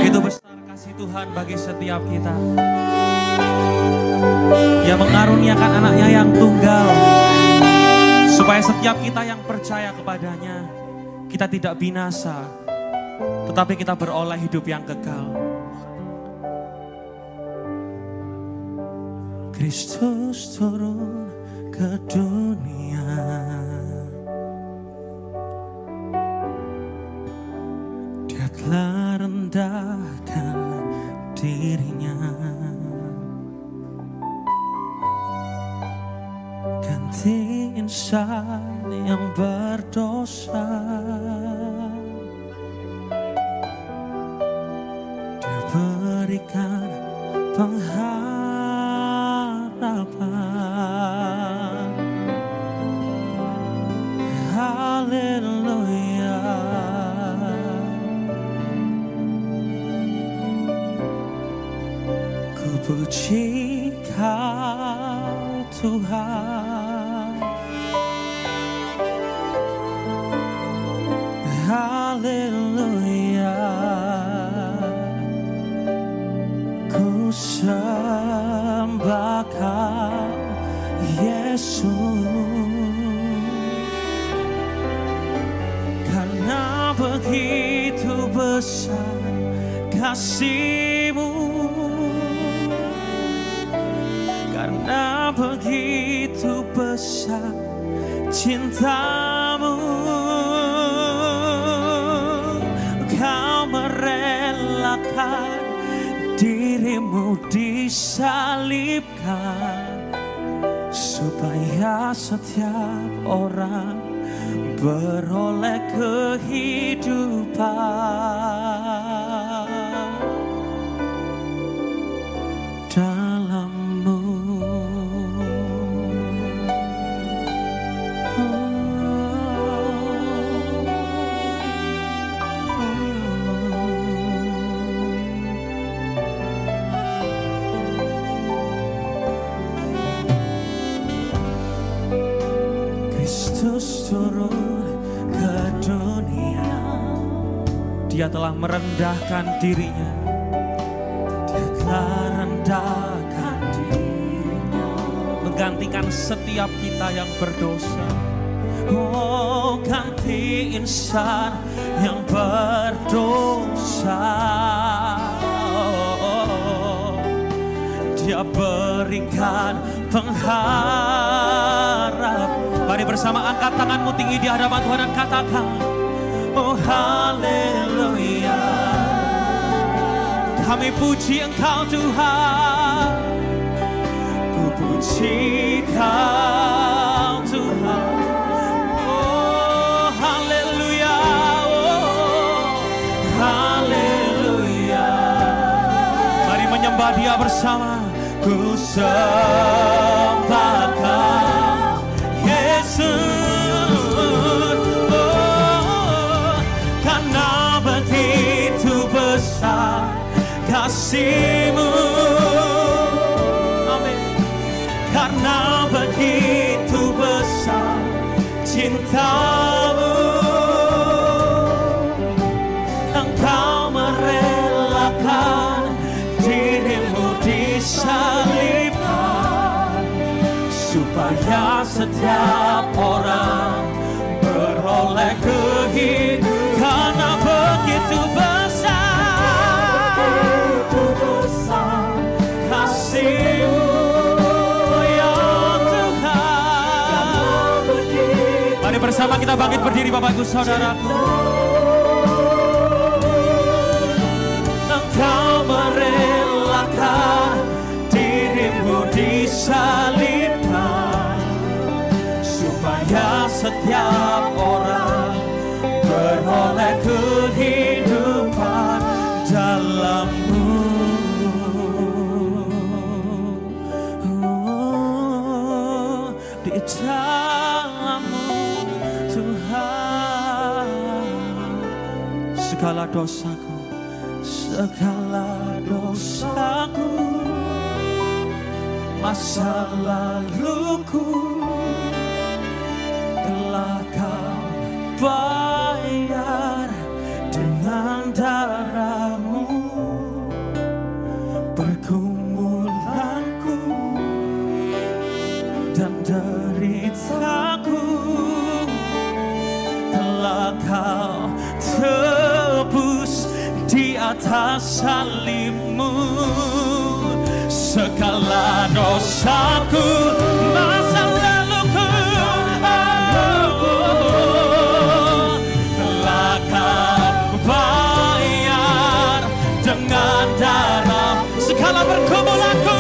Begitu besar kasih Tuhan bagi setiap kita, yang mengaruniakan anaknya yang tunggal, supaya setiap kita yang percaya kepadanya, kita tidak binasa, tetapi kita beroleh hidup yang kekal. Kristus turun ke dunia, Dia telah rendahkan dirinya, ganti insan yang berdosa. Dia berikan pengharapan. Haleluya. Ku puji Kau Tuhan. Haleluya. Ku sembah Kau Yesus, karena begitu besar kasih-Mu, karena begitu besar cinta-Mu, Kau merelakan diri-Mu disalibkan, supaya setiap orang beroleh kehidupan dalam-Mu. Kristus turun ke dunia, Dia telah merendahkan dirinya, Dia telah rendahkan dirinya, menggantikan setiap kita yang berdosa. Oh, ganti insan yang berdosa. Oh, Dia berikan pengharap. Mari bersama angkat tanganmu tinggi di hadapan Tuhan dan katakan, oh haleluya. Kami puji Engkau Tuhan, ku puji Kau Tuhan. Oh haleluya, oh haleluya. Mari menyembah Dia bersama. Ku sembah Kau Yesus, oh, karena begitu besar kasih-Mu, amin. Karena begitu besar cinta-Mu, Engkau merelakan diri-Mu disalibkan, supaya setiap orang beroleh kehidupan. Karena begitu besar kasih-Mu, ya Tuhan. Mari bersama kita bangkit berdiri, Bapak Ibu Saudaraku. Engkau merelakan diri-Mu disalibkan, supaya setiap orang beroleh kehidupan dalam-Mu. Oh, di dalam-Mu Tuhan. Segala dosaku, segala dosaku, masa laluku telah Kau bayar dengan darah-Mu. pergumulanku dan deritaku telah Kau tebus di atas salibmu. Segala dosaku, masa laluku, telah Kau bayar dengan darah. Segala pergumulanku,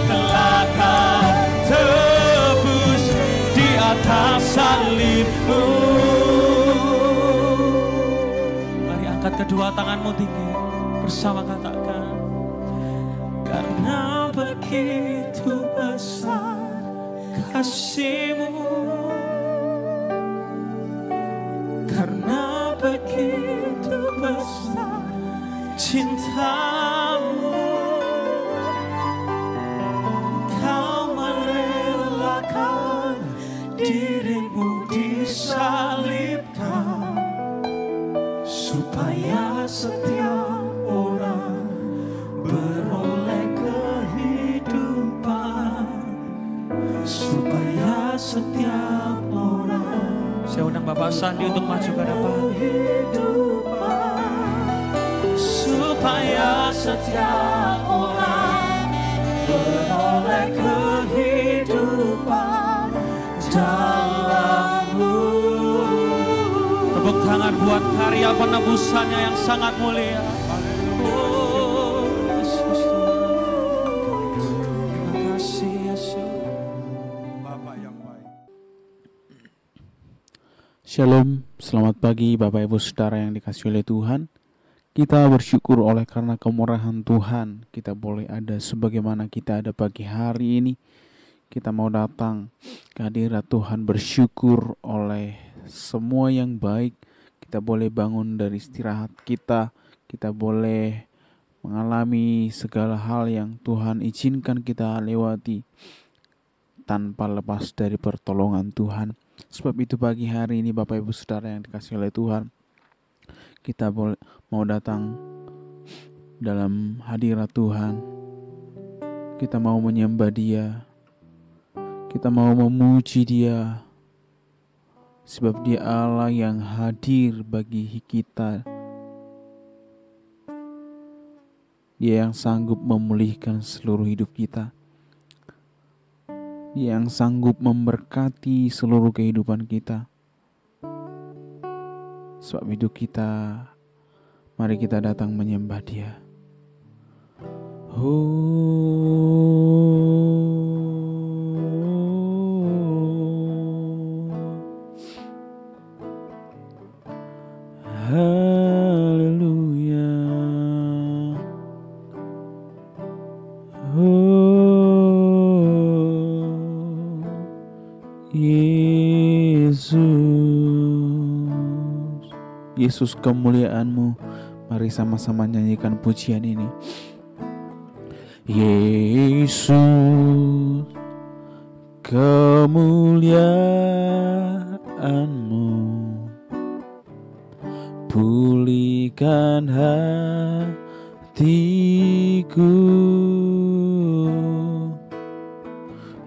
telah Kau tebus di atas salibmu. Mari angkat kedua tanganmu tinggi, bersama katakan, karena begitu besar kasih-Mu, karena begitu besar cinta-Mu, Kau merelakan diri-Mu disalibkan, supaya setiap orang beroleh kehidupan, supaya setiap orang. Saya undang Bapak Sandi untuk maju ke depan. Supaya setiap orang beroleh kehidupan dalam-Mu. Tepuk tangan buat karya penebusannya yang sangat mulia. Oh, Yesus. Terima kasih Yesus. Bapak yang baik. Shalom, selamat pagi Bapak Ibu Saudara yang dikasihi oleh Tuhan. Kita bersyukur oleh karena kemurahan Tuhan, kita boleh ada sebagaimana kita ada pagi hari ini. Kita mau datang ke hadirat Tuhan, bersyukur oleh semua yang baik. Kita boleh bangun dari istirahat kita boleh mengalami segala hal yang Tuhan izinkan kita lewati tanpa lepas dari pertolongan Tuhan. Sebab itu pagi hari ini Bapak Ibu Saudara yang dikasihi oleh Tuhan, kita mau datang dalam hadirat Tuhan. Kita mau menyembah Dia, kita mau memuji Dia, sebab Dia Allah yang hadir bagi kita. Dia yang sanggup memulihkan seluruh hidup kita. Dia yang sanggup memberkati seluruh kehidupan kita. Sebab itu mari kita datang menyembah Dia. Haleluya. Yesus, kemuliaan-Mu. Mari sama-sama nyanyikan pujian ini. Yesus, kemuliaan-Mu, pulihkan hatiku.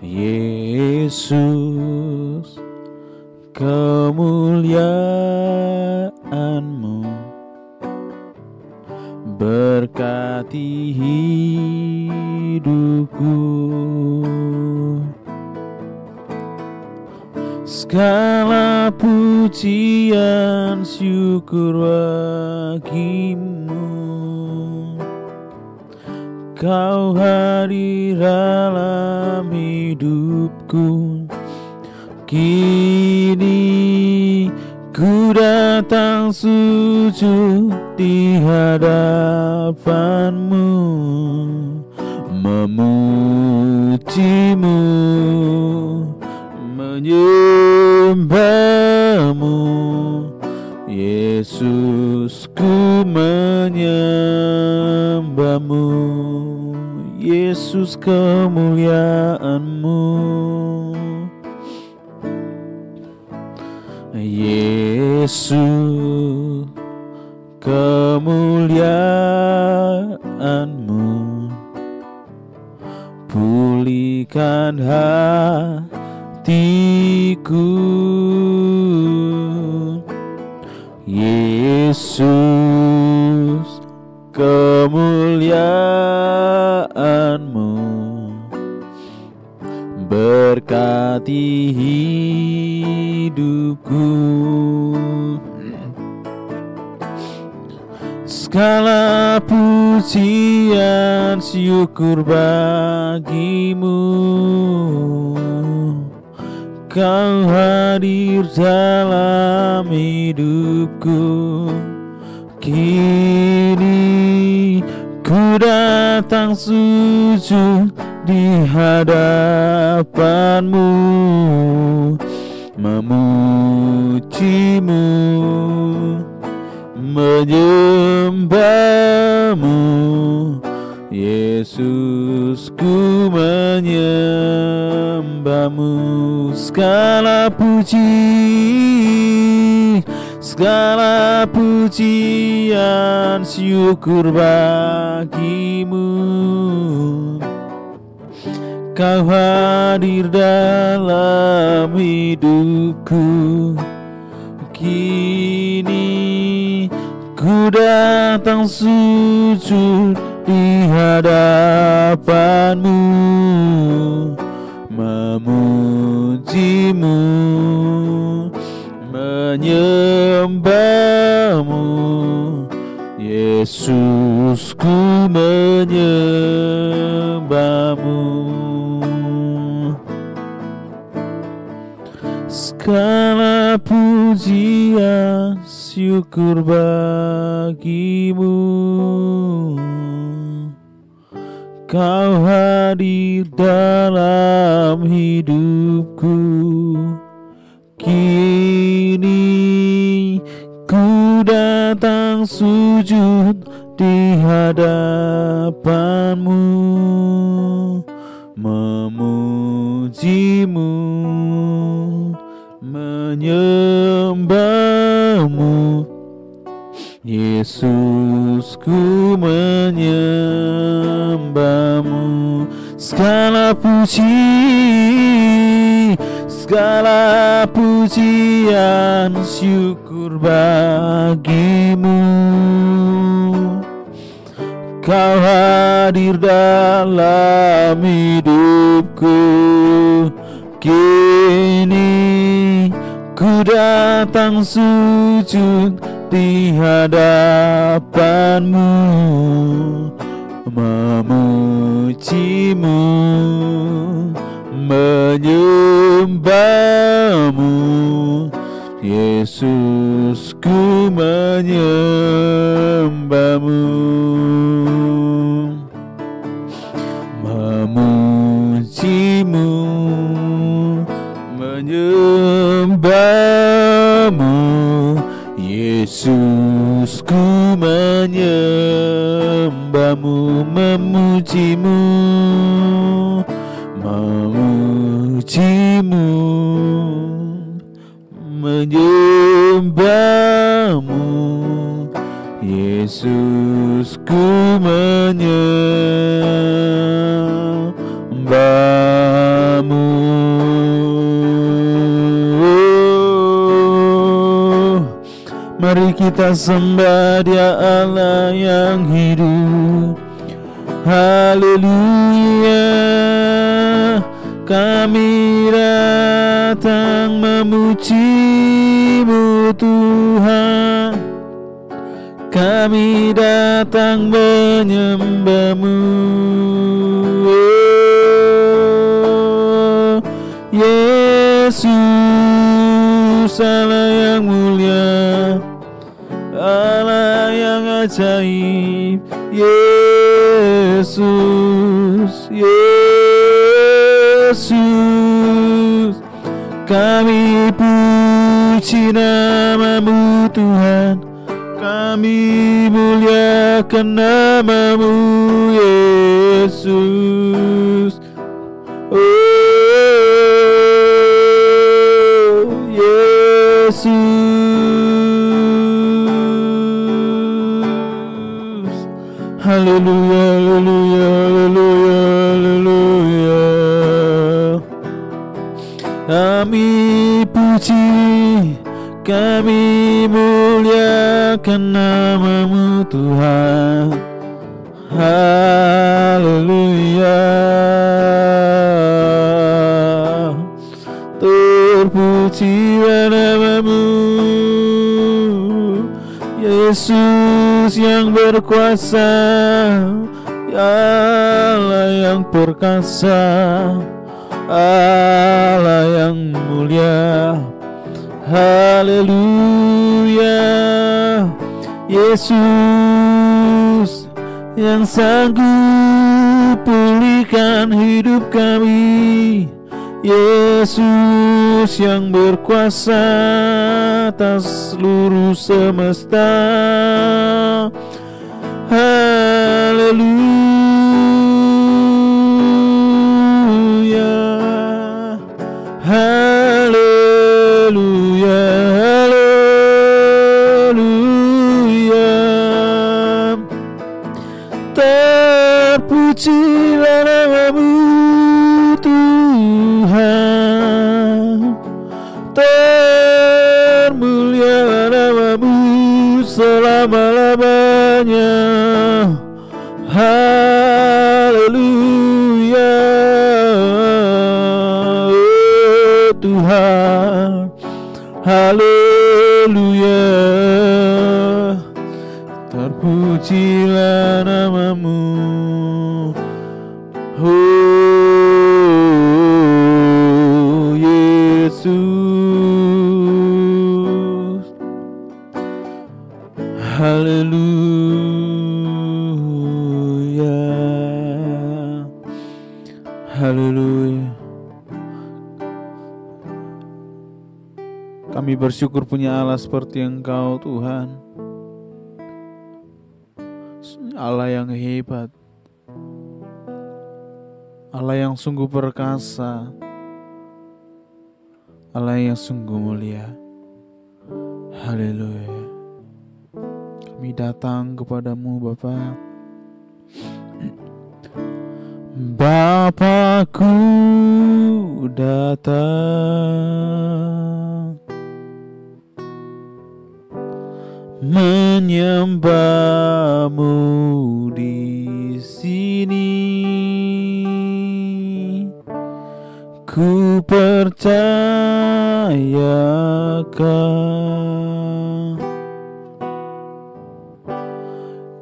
Yesus, kemuliaan-Mu, berkati hidupku. Segala pujian syukur bagi-Mu, Kau hadir dalam hidupku. Kini ku datang sujud di hadapan-Mu, memuji-Mu, menyembah-Mu. Yesus, ku menyembah-Mu. Yesus, kemuliaan-Mu. Yesus, kemuliaan-Mu pulihkan hatiku. Yesus, kemuliaan-Mu berkati hidupku. Segala pujian syukur bagimu, Kau hadir dalam hidupku. Kini ku datang sujud di hadapan-Mu, memuji-Mu, menyembah-Mu. Yesus, ku menyembah-Mu. Segala pujian syukur bagimu. Kau hadir dalam hidupku. Kini ku datang sujud di hadapan-Mu, memuji-Mu, menyembah-Mu. Yesus, ku menyembah-Mu. Segala pujian syukur bagimu. Kau hadir dalam hidupku. Kini ku datang sujud di hadapan-Mu, memuji-Mu, menyembah-Mu. Yesus, ku menyembah-Mu. Segala pujian syukur bagimu. Kau hadir dalam hidupku. Kini ku datang sujud di hadapan-Mu, memuji-Mu, menyembah-Mu. Yesus, ku menyembah-Mu, memuji-Mu, menyembah-Mu. Yesus, ku menyembah-Mu, memuji-Mu, memuji-Mu, menyembah-Mu. Yesus, ku menyembah-Mu. Mari kita sembah Dia Allah yang hidup. Haleluya. Kami datang memuji-Mu Tuhan. Kami datang menyembah-Mu. Yesus, Allah yang mulia, Allah yang ajaib. Yesus, Yesus, kami puji nama-Mu Tuhan. Kami muliakan nama-Mu Yesus. Oh Haleluya, haleluya, haleluya, haleluya. Kami puji, kami muliakan nama-Mu Tuhan. Haleluya. Terpujilah nama-Mu, Yesus yang berkuasa, ya Allah yang perkasa, Allah yang mulia. Haleluya. Yesus yang sanggup pulihkan hidup kami, Yesus yang berkuasa atas seluruh semesta. Haleluya, haleluya, haleluya. Terpujilah nama-Mu Tuhan, termulialah nama-Mu selama-lamanya. Haleluya, Tuhan. Haleluya, terpujilah nama-Mu. Oh Yesus. Haleluya, haleluya. Kami bersyukur punya Allah seperti Engkau Tuhan, Allah yang hebat, Allah yang sungguh perkasa, Allah yang sungguh mulia. Haleluya. Kami datang kepadamu Bapa. Bapakku datang menyembah-Mu di sini. Ku percayakan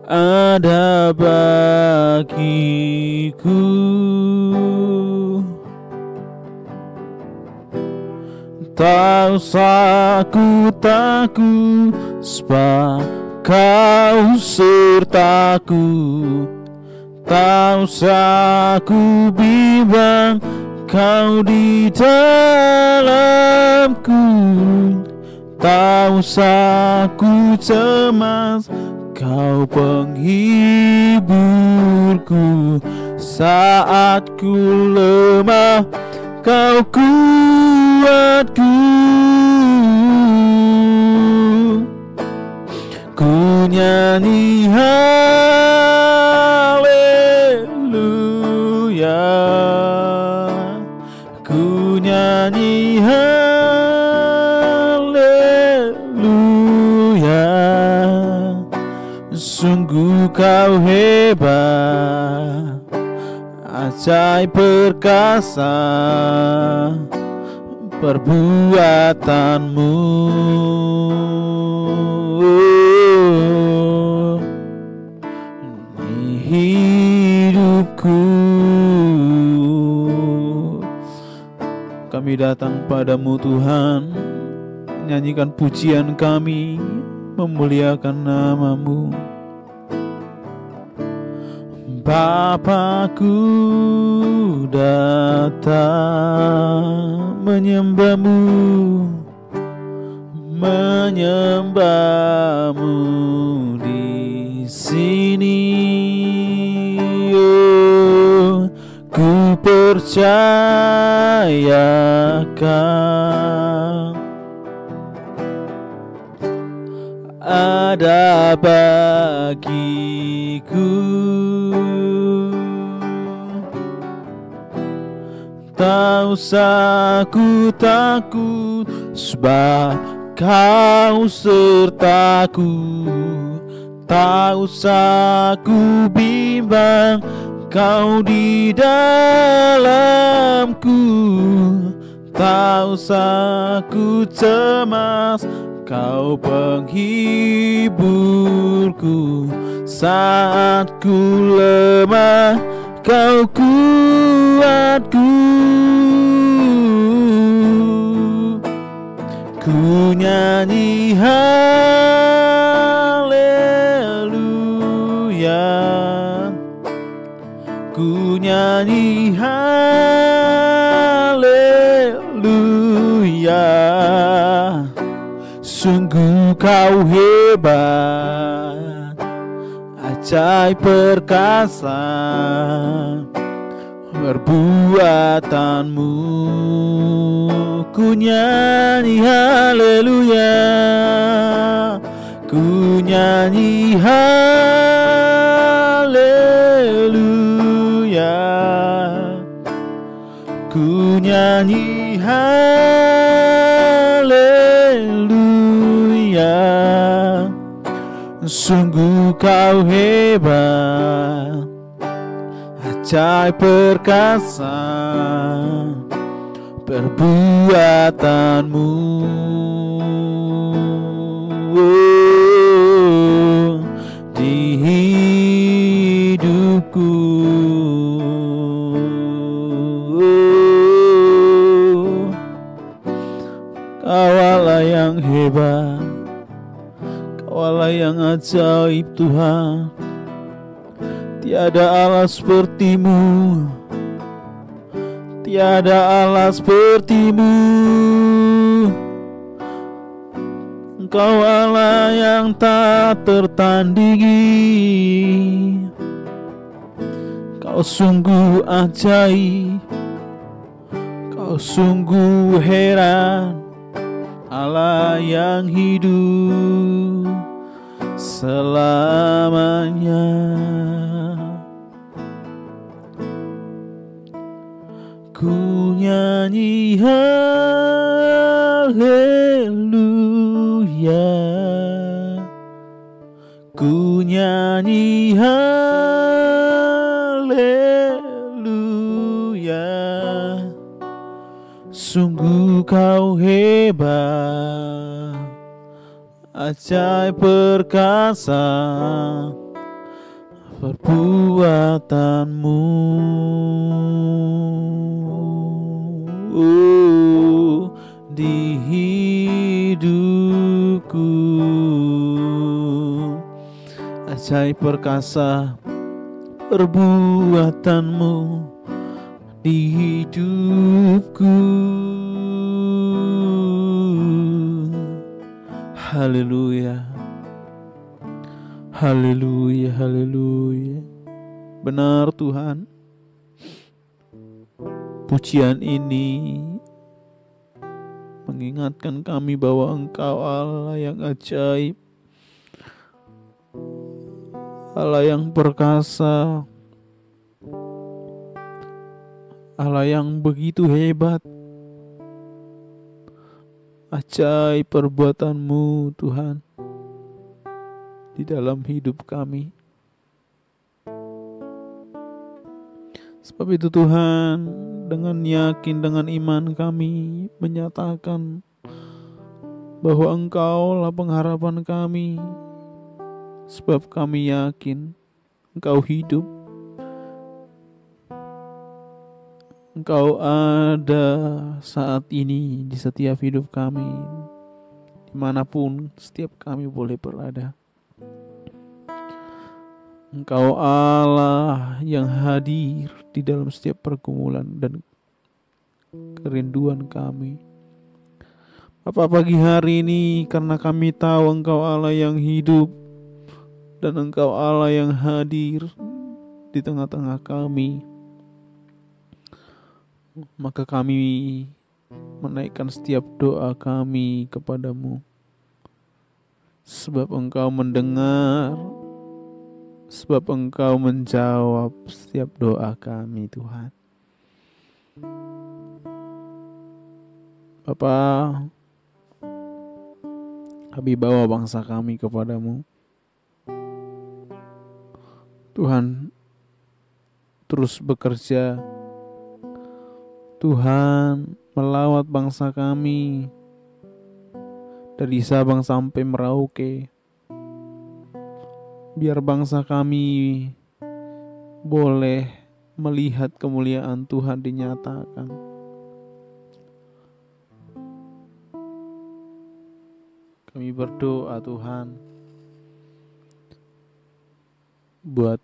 ada bagiku tak usah ku takut, sebab Kau sertaku. Tak usah ku bimbang, Kau di dalamku. Tak usah ku cemas, Kau penghiburku. Saat ku lemah, Kau kuatku. Ku nyanyi haleluya, ku nyanyi haleluya. Sungguh Kau hebat, ajaib perkasa perbuatanmu. Di hidupku kami datang padamu Tuhan, menyanyikan pujian kami, memuliakan nama-Mu. Bapakku datang menyembah-Mu, menyembah-Mu di sini. Oh, ku percayakan ada bagiku. Tak usah ku takut, sebab Kau sertaku. Tak usah ku bimbang, Kau di dalamku. Tak usah ku cemas, Kau penghiburku. Saat ku lemah, Kau kuatku. Ku nyanyi haleluya, ku nyanyi haleluya. Sungguh Kau hebat, ajaib perkasa perbuatanmu. Ku nyanyi haleluya, ku nyanyi haleluya, ku nyanyi haleluya. Sungguh Kau hebat, ajaib perkasa perbuatanmu. Di hidupku, Kau Allah yang hebat, Kau Allah yang ajaib Tuhan. Tiada Allah seperti-Mu, tiada Allah seperti-Mu. Engkau Allah yang tak tertandingi. Kau sungguh ajaib, Kau sungguh heran, Allah yang hidup selamanya. Ku nyanyi haleluya, ku nyanyi haleluya. Sungguh Kau hebat, ajaib perkasa perbuatanmu. Di hidupku, ajaib perkasa perbuatanmu di hidupku. Haleluya, haleluya, haleluya. Benar Tuhan, pujian ini mengingatkan kami bahwa Engkau Allah yang ajaib, Allah yang perkasa, Allah yang begitu hebat. Ajaib perbuatan-Mu Tuhan di dalam hidup kami. Sebab itu Tuhan, dengan yakin, dengan iman kami menyatakan bahwa Engkau-lah pengharapan kami. Sebab kami yakin Engkau hidup, Engkau ada saat ini di setiap hidup kami, dimanapun setiap kami boleh berada. Engkau Allah yang hadir di dalam setiap pergumulan dan kerinduan kami. Bapa, pagi hari ini karena kami tahu Engkau Allah yang hidup dan Engkau Allah yang hadir di tengah-tengah kami, maka kami menaikkan setiap doa kami kepadamu. sebab Engkau mendengar, sebab Engkau menjawab setiap doa kami Tuhan. Bapa, kami bawa bangsa kami kepadamu. Tuhan, terus bekerja. Tuhan, melawat bangsa kami dari Sabang sampai Merauke. Biar bangsa kami boleh melihat kemuliaan Tuhan dinyatakan. Kami berdoa Tuhan buat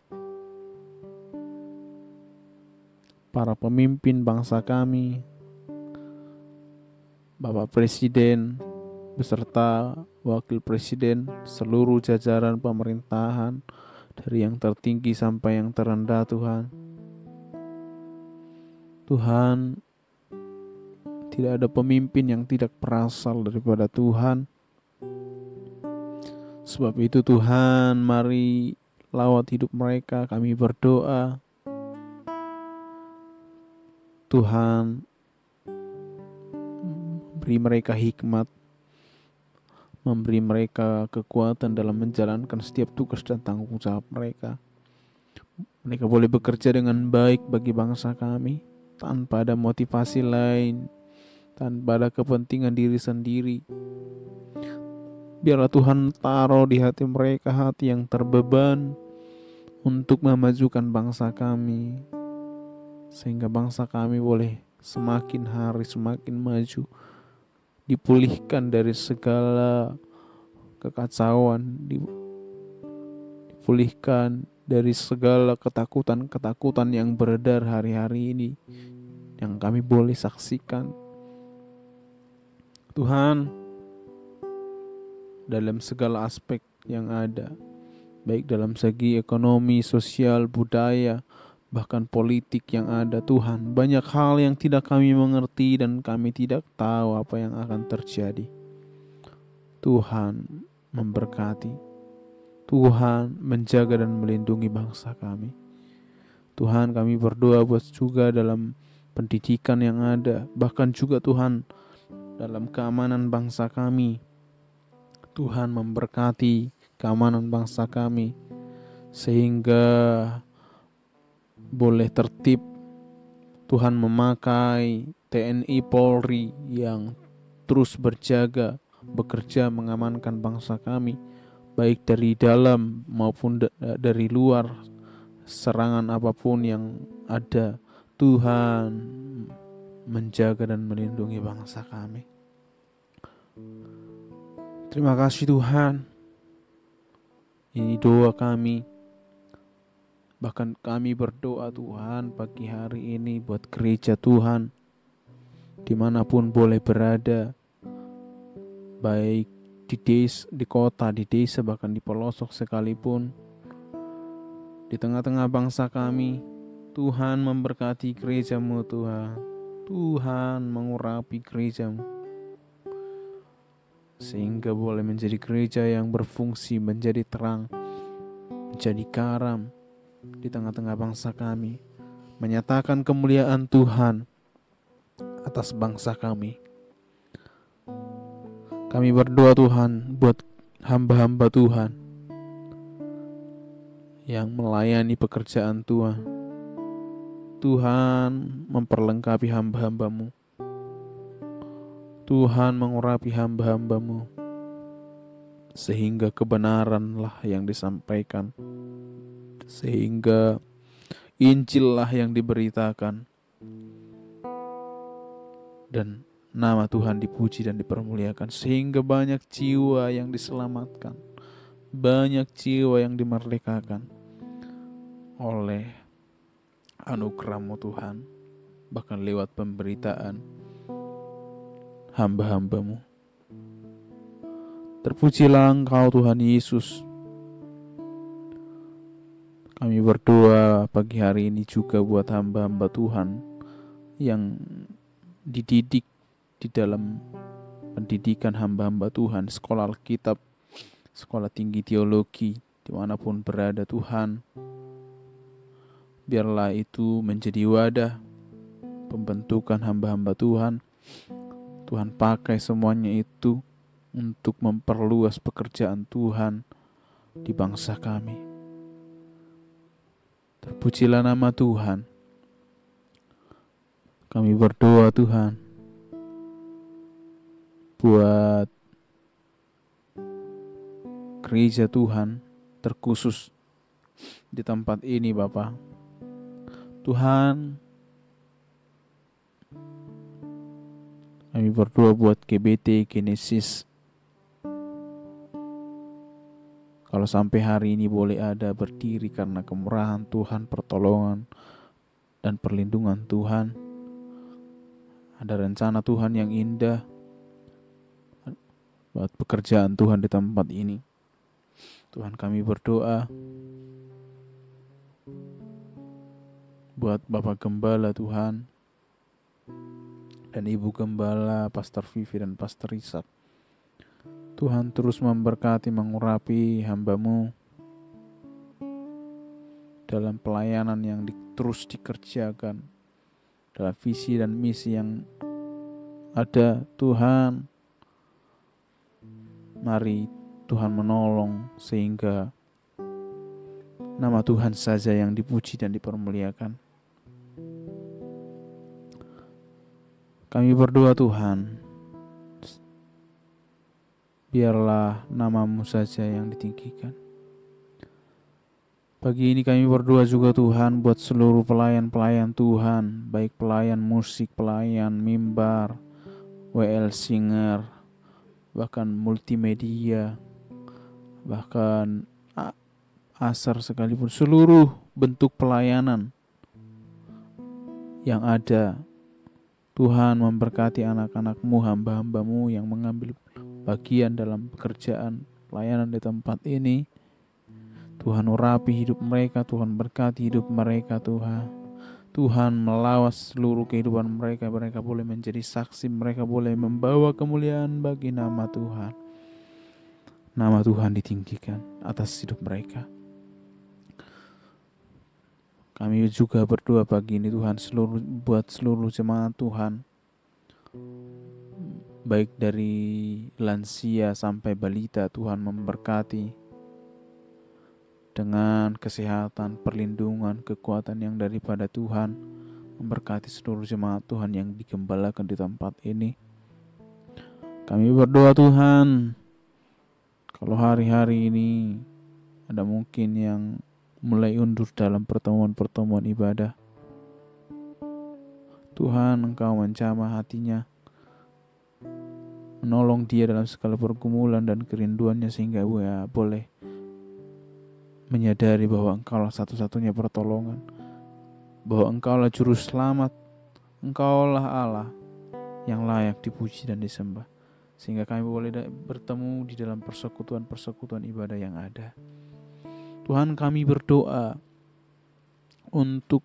para pemimpin bangsa kami, Bapak Presiden beserta Wakil Presiden, seluruh jajaran pemerintahan dari yang tertinggi sampai yang terendah Tuhan. Tuhan, tidak ada pemimpin yang tidak berasal daripada Tuhan. Sebab itu Tuhan, mari lawat hidup mereka, kami berdoa. Tuhan, beri mereka hikmat, memberi mereka kekuatan dalam menjalankan setiap tugas dan tanggung jawab mereka. Mereka boleh bekerja dengan baik bagi bangsa kami, tanpa ada motivasi lain, tanpa ada kepentingan diri sendiri. Biarlah Tuhan taruh di hati mereka hati yang terbeban untuk memajukan bangsa kami, sehingga bangsa kami boleh semakin hari semakin maju, dipulihkan dari segala kekacauan, dipulihkan dari segala ketakutan-ketakutan yang beredar hari-hari ini yang kami boleh saksikan. Tuhan, dalam segala aspek yang ada, baik dalam segi ekonomi, sosial, budaya, bahkan politik yang ada, Tuhan, banyak hal yang tidak kami mengerti dan kami tidak tahu apa yang akan terjadi. Tuhan memberkati, Tuhan menjaga dan melindungi bangsa kami. Tuhan, kami berdoa buat juga dalam pendidikan yang ada, bahkan juga Tuhan dalam keamanan bangsa kami. Tuhan memberkati keamanan bangsa kami sehingga boleh tertib. Tuhan memakai TNI Polri yang terus berjaga, bekerja mengamankan bangsa kami, baik dari dalam maupun dari luar. Serangan apapun yang ada, Tuhan menjaga dan melindungi bangsa kami. Terima kasih Tuhan. Ini doa kami. Bahkan kami berdoa Tuhan pagi hari ini buat gereja Tuhan, dimanapun boleh berada, baik di desa, di kota, di desa, bahkan di pelosok sekalipun, di tengah-tengah bangsa kami. Tuhan memberkati gereja-Mu Tuhan. Tuhan mengurapi gereja-Mu sehingga boleh menjadi gereja yang berfungsi, menjadi terang, menjadi garam di tengah-tengah bangsa kami, menyatakan kemuliaan Tuhan atas bangsa kami. Kami berdoa Tuhan buat hamba-hamba Tuhan yang melayani pekerjaan Tuhan. Tuhan memperlengkapi hamba-hamba-Mu. Tuhan mengurapi hamba-hamba-Mu sehingga kebenaranlah yang disampaikan, sehingga Injillah yang diberitakan, dan nama Tuhan dipuji dan dipermuliakan, sehingga banyak jiwa yang diselamatkan, banyak jiwa yang dimerdekakan oleh anugerah-Mu Tuhan, bahkan lewat pemberitaan hamba-hamba-Mu. Terpujilah Engkau Tuhan Yesus. Kami berdoa pagi hari ini juga buat hamba-hamba Tuhan yang dididik di dalam pendidikan hamba-hamba Tuhan, sekolah Alkitab, sekolah tinggi teologi, dimanapun berada Tuhan. Biarlah itu menjadi wadah pembentukan hamba-hamba Tuhan. Tuhan pakai semuanya itu untuk memperluas pekerjaan Tuhan di bangsa kami. Terpujilah nama Tuhan. Kami berdoa Tuhan buat gereja Tuhan terkhusus di tempat ini Bapa. Tuhan, kami berdoa buat GBT Genesis. Kalau sampai hari ini boleh ada berdiri karena kemurahan Tuhan, pertolongan dan perlindungan Tuhan. Ada rencana Tuhan yang indah buat pekerjaan Tuhan di tempat ini. Tuhan, kami berdoa buat Bapak Gembala Tuhan dan Ibu Gembala, Pastor Vivi dan Pastor Ishak. Tuhan terus memberkati, mengurapi hamba-Mu dalam pelayanan yang terus dikerjakan, dalam visi dan misi yang ada. Tuhan, mari Tuhan menolong sehingga nama Tuhan saja yang dipuji dan dipermuliakan. Kami berdoa Tuhan, biarlah nama-Mu saja yang ditinggikan. Pagi ini kami berdoa juga Tuhan buat seluruh pelayan-pelayan Tuhan, baik pelayan musik, pelayan mimbar, WL singer, bahkan multimedia, bahkan asar sekalipun, seluruh bentuk pelayanan yang ada. Tuhan memberkati anak-anak-Mu, hamba-hamba-Mu yang mengambil bagian dalam pekerjaan pelayanan di tempat ini. Tuhan urapi hidup mereka, Tuhan berkati hidup mereka Tuhan. Tuhan melawas seluruh kehidupan mereka. Mereka boleh menjadi saksi, mereka boleh membawa kemuliaan bagi nama Tuhan. Nama Tuhan ditinggikan atas hidup mereka. Kami juga berdoa pagi ini Tuhan buat seluruh jemaat Tuhan, baik dari lansia sampai balita. Tuhan memberkati dengan kesehatan, perlindungan, kekuatan yang daripada Tuhan. Memberkati seluruh jemaat Tuhan yang digembalakan di tempat ini. Kami berdoa Tuhan, kalau hari-hari ini ada mungkin yang mulai undur dalam pertemuan-pertemuan ibadah, Tuhan Engkau menjamah hatinya, menolong dia dalam segala pergumulan dan kerinduannya, sehingga dia boleh menyadari bahwa Engkaulah satu-satunya pertolongan, bahwa Engkaulah juru selamat, Engkaulah Allah yang layak dipuji dan disembah, sehingga kami boleh bertemu di dalam persekutuan-persekutuan ibadah yang ada. Tuhan, kami berdoa untuk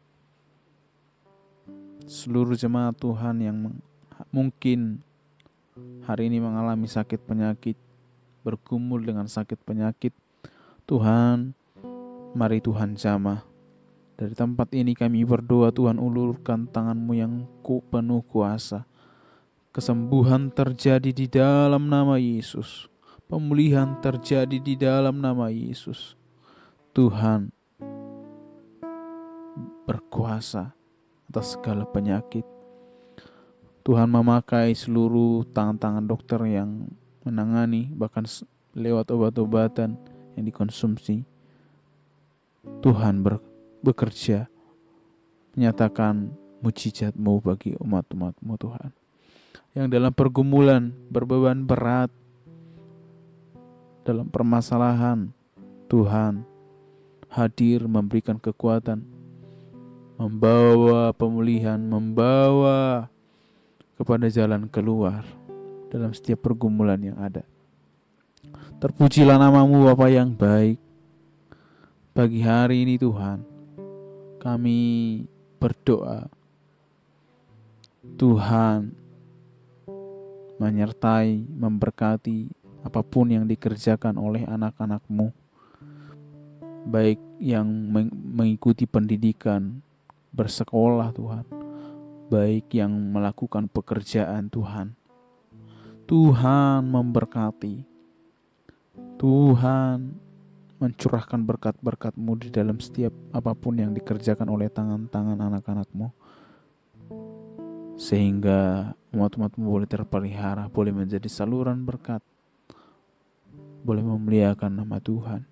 seluruh jemaat Tuhan yang mungkin hari ini mengalami sakit penyakit, bergumul dengan sakit penyakit. Tuhan, mari Tuhan jamah. Dari tempat ini kami berdoa Tuhan, ulurkan tangan-Mu yang penuh kuasa. Kesembuhan terjadi di dalam nama Yesus. Pemulihan terjadi di dalam nama Yesus. Tuhan berkuasa atas segala penyakit. Tuhan memakai seluruh tangan-tangan dokter yang menangani, bahkan lewat obat-obatan yang dikonsumsi. Tuhan bekerja, menyatakan mujizat-Mu bagi umat-umat-Mu Tuhan. Yang dalam pergumulan, berbeban berat, dalam permasalahan, Tuhan hadir memberikan kekuatan, membawa pemulihan, membawa kepada jalan keluar dalam setiap pergumulan yang ada. Terpujilah nama-Mu Bapa yang baik. Pagi hari ini Tuhan, kami berdoa Tuhan menyertai, memberkati apapun yang dikerjakan oleh anak-anak-Mu, baik yang mengikuti pendidikan, bersekolah Tuhan, baik yang melakukan pekerjaan Tuhan. Tuhan memberkati, Tuhan mencurahkan berkat-berkat-Mu di dalam setiap apapun yang dikerjakan oleh tangan-tangan anak-anak-Mu, sehingga umat-umat-Mu boleh terpelihara, boleh menjadi saluran berkat, boleh memuliakan nama Tuhan.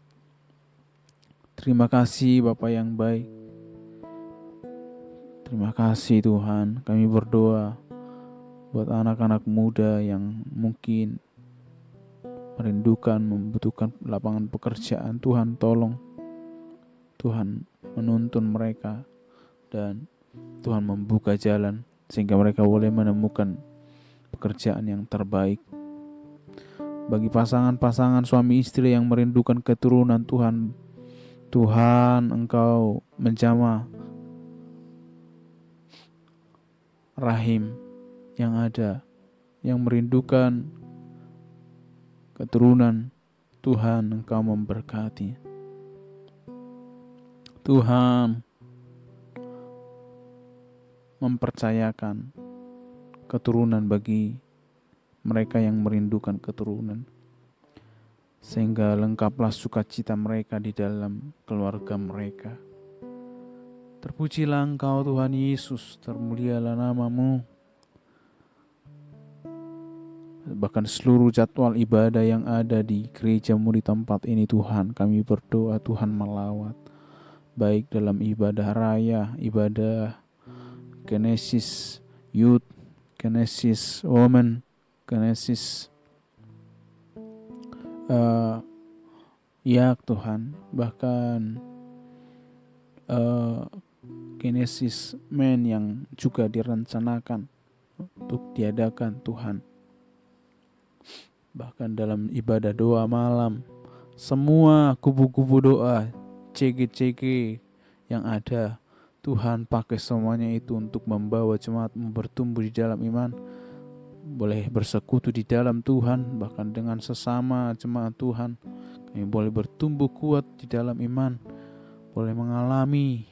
Terima kasih Bapa yang baik. Terima kasih Tuhan. Kami berdoa buat anak-anak muda yang mungkin merindukan, membutuhkan lapangan pekerjaan. Tuhan tolong, Tuhan menuntun mereka, dan Tuhan membuka jalan sehingga mereka boleh menemukan pekerjaan yang terbaik. Bagi pasangan-pasangan suami istri yang merindukan keturunan, Tuhan Engkau menjamah rahim yang ada, yang merindukan keturunan. Tuhan Engkau memberkati. Tuhan mempercayakan keturunan bagi mereka yang merindukan keturunan, sehingga lengkaplah sukacita mereka di dalam keluarga mereka. Terpujilah Engkau Tuhan Yesus, termulialah nama-Mu. Bahkan seluruh jadwal ibadah yang ada di gereja-Mu di tempat ini Tuhan, kami berdoa Tuhan melawat, baik dalam ibadah raya, ibadah Genesis Youth, Genesis Women, Genesis ya Tuhan, bahkan Genesis Men yang juga direncanakan untuk diadakan Tuhan. Bahkan dalam ibadah doa malam, semua kubu-kubu doa, CG-CG yang ada, Tuhan pakai semuanya itu untuk membawa jemaat-Mu bertumbuh di dalam iman, boleh bersekutu di dalam Tuhan, bahkan dengan sesama jemaat Tuhan. Kami boleh bertumbuh kuat di dalam iman, boleh mengalami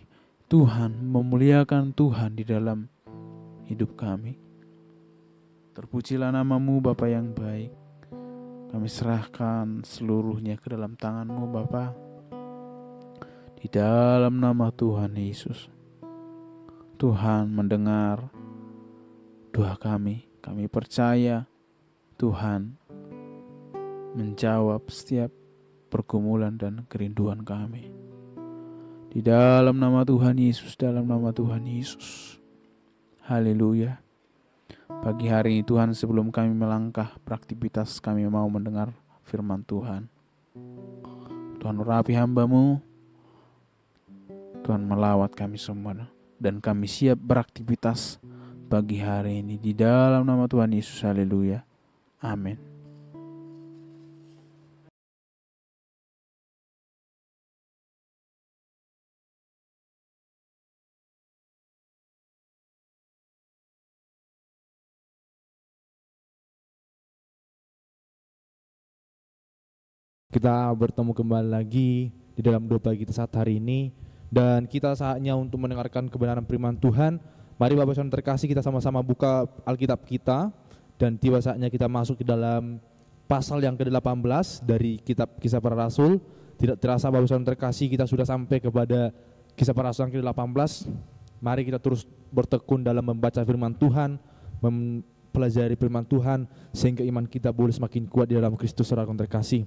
Tuhan, memuliakan Tuhan di dalam hidup kami. Terpujilah nama-Mu Bapa yang baik. Kami serahkan seluruhnya ke dalam tangan-Mu Bapa, di dalam nama Tuhan Yesus. Tuhan mendengar doa kami. Kami percaya Tuhan menjawab setiap pergumulan dan kerinduan kami. Di dalam nama Tuhan Yesus, dalam nama Tuhan Yesus. Haleluya. Pagi hari ini Tuhan, sebelum kami melangkah beraktivitas, kami mau mendengar firman Tuhan. Tuhan urapi hamba-Mu, Tuhan melawat kami semua, dan kami siap beraktivitas pagi hari ini di dalam nama Tuhan Yesus. Haleluya. Amin. Kita bertemu kembali lagi di dalam doa bagi kita saat hari ini, dan kita saatnya untuk mendengarkan kebenaran firman Tuhan. Mari Bapak Saudara terkasih, kita sama-sama buka Alkitab kita, dan tiba saatnya kita masuk ke dalam pasal yang ke-18 dari kitab Kisah Para Rasul. Tidak terasa Bapak Saudara terkasih, kita sudah sampai kepada Kisah Para Rasul yang ke-18. Mari kita terus bertekun dalam membaca firman Tuhan, mempelajari firman Tuhan, sehingga iman kita boleh semakin kuat di dalam Kristus. Saudara terkasih,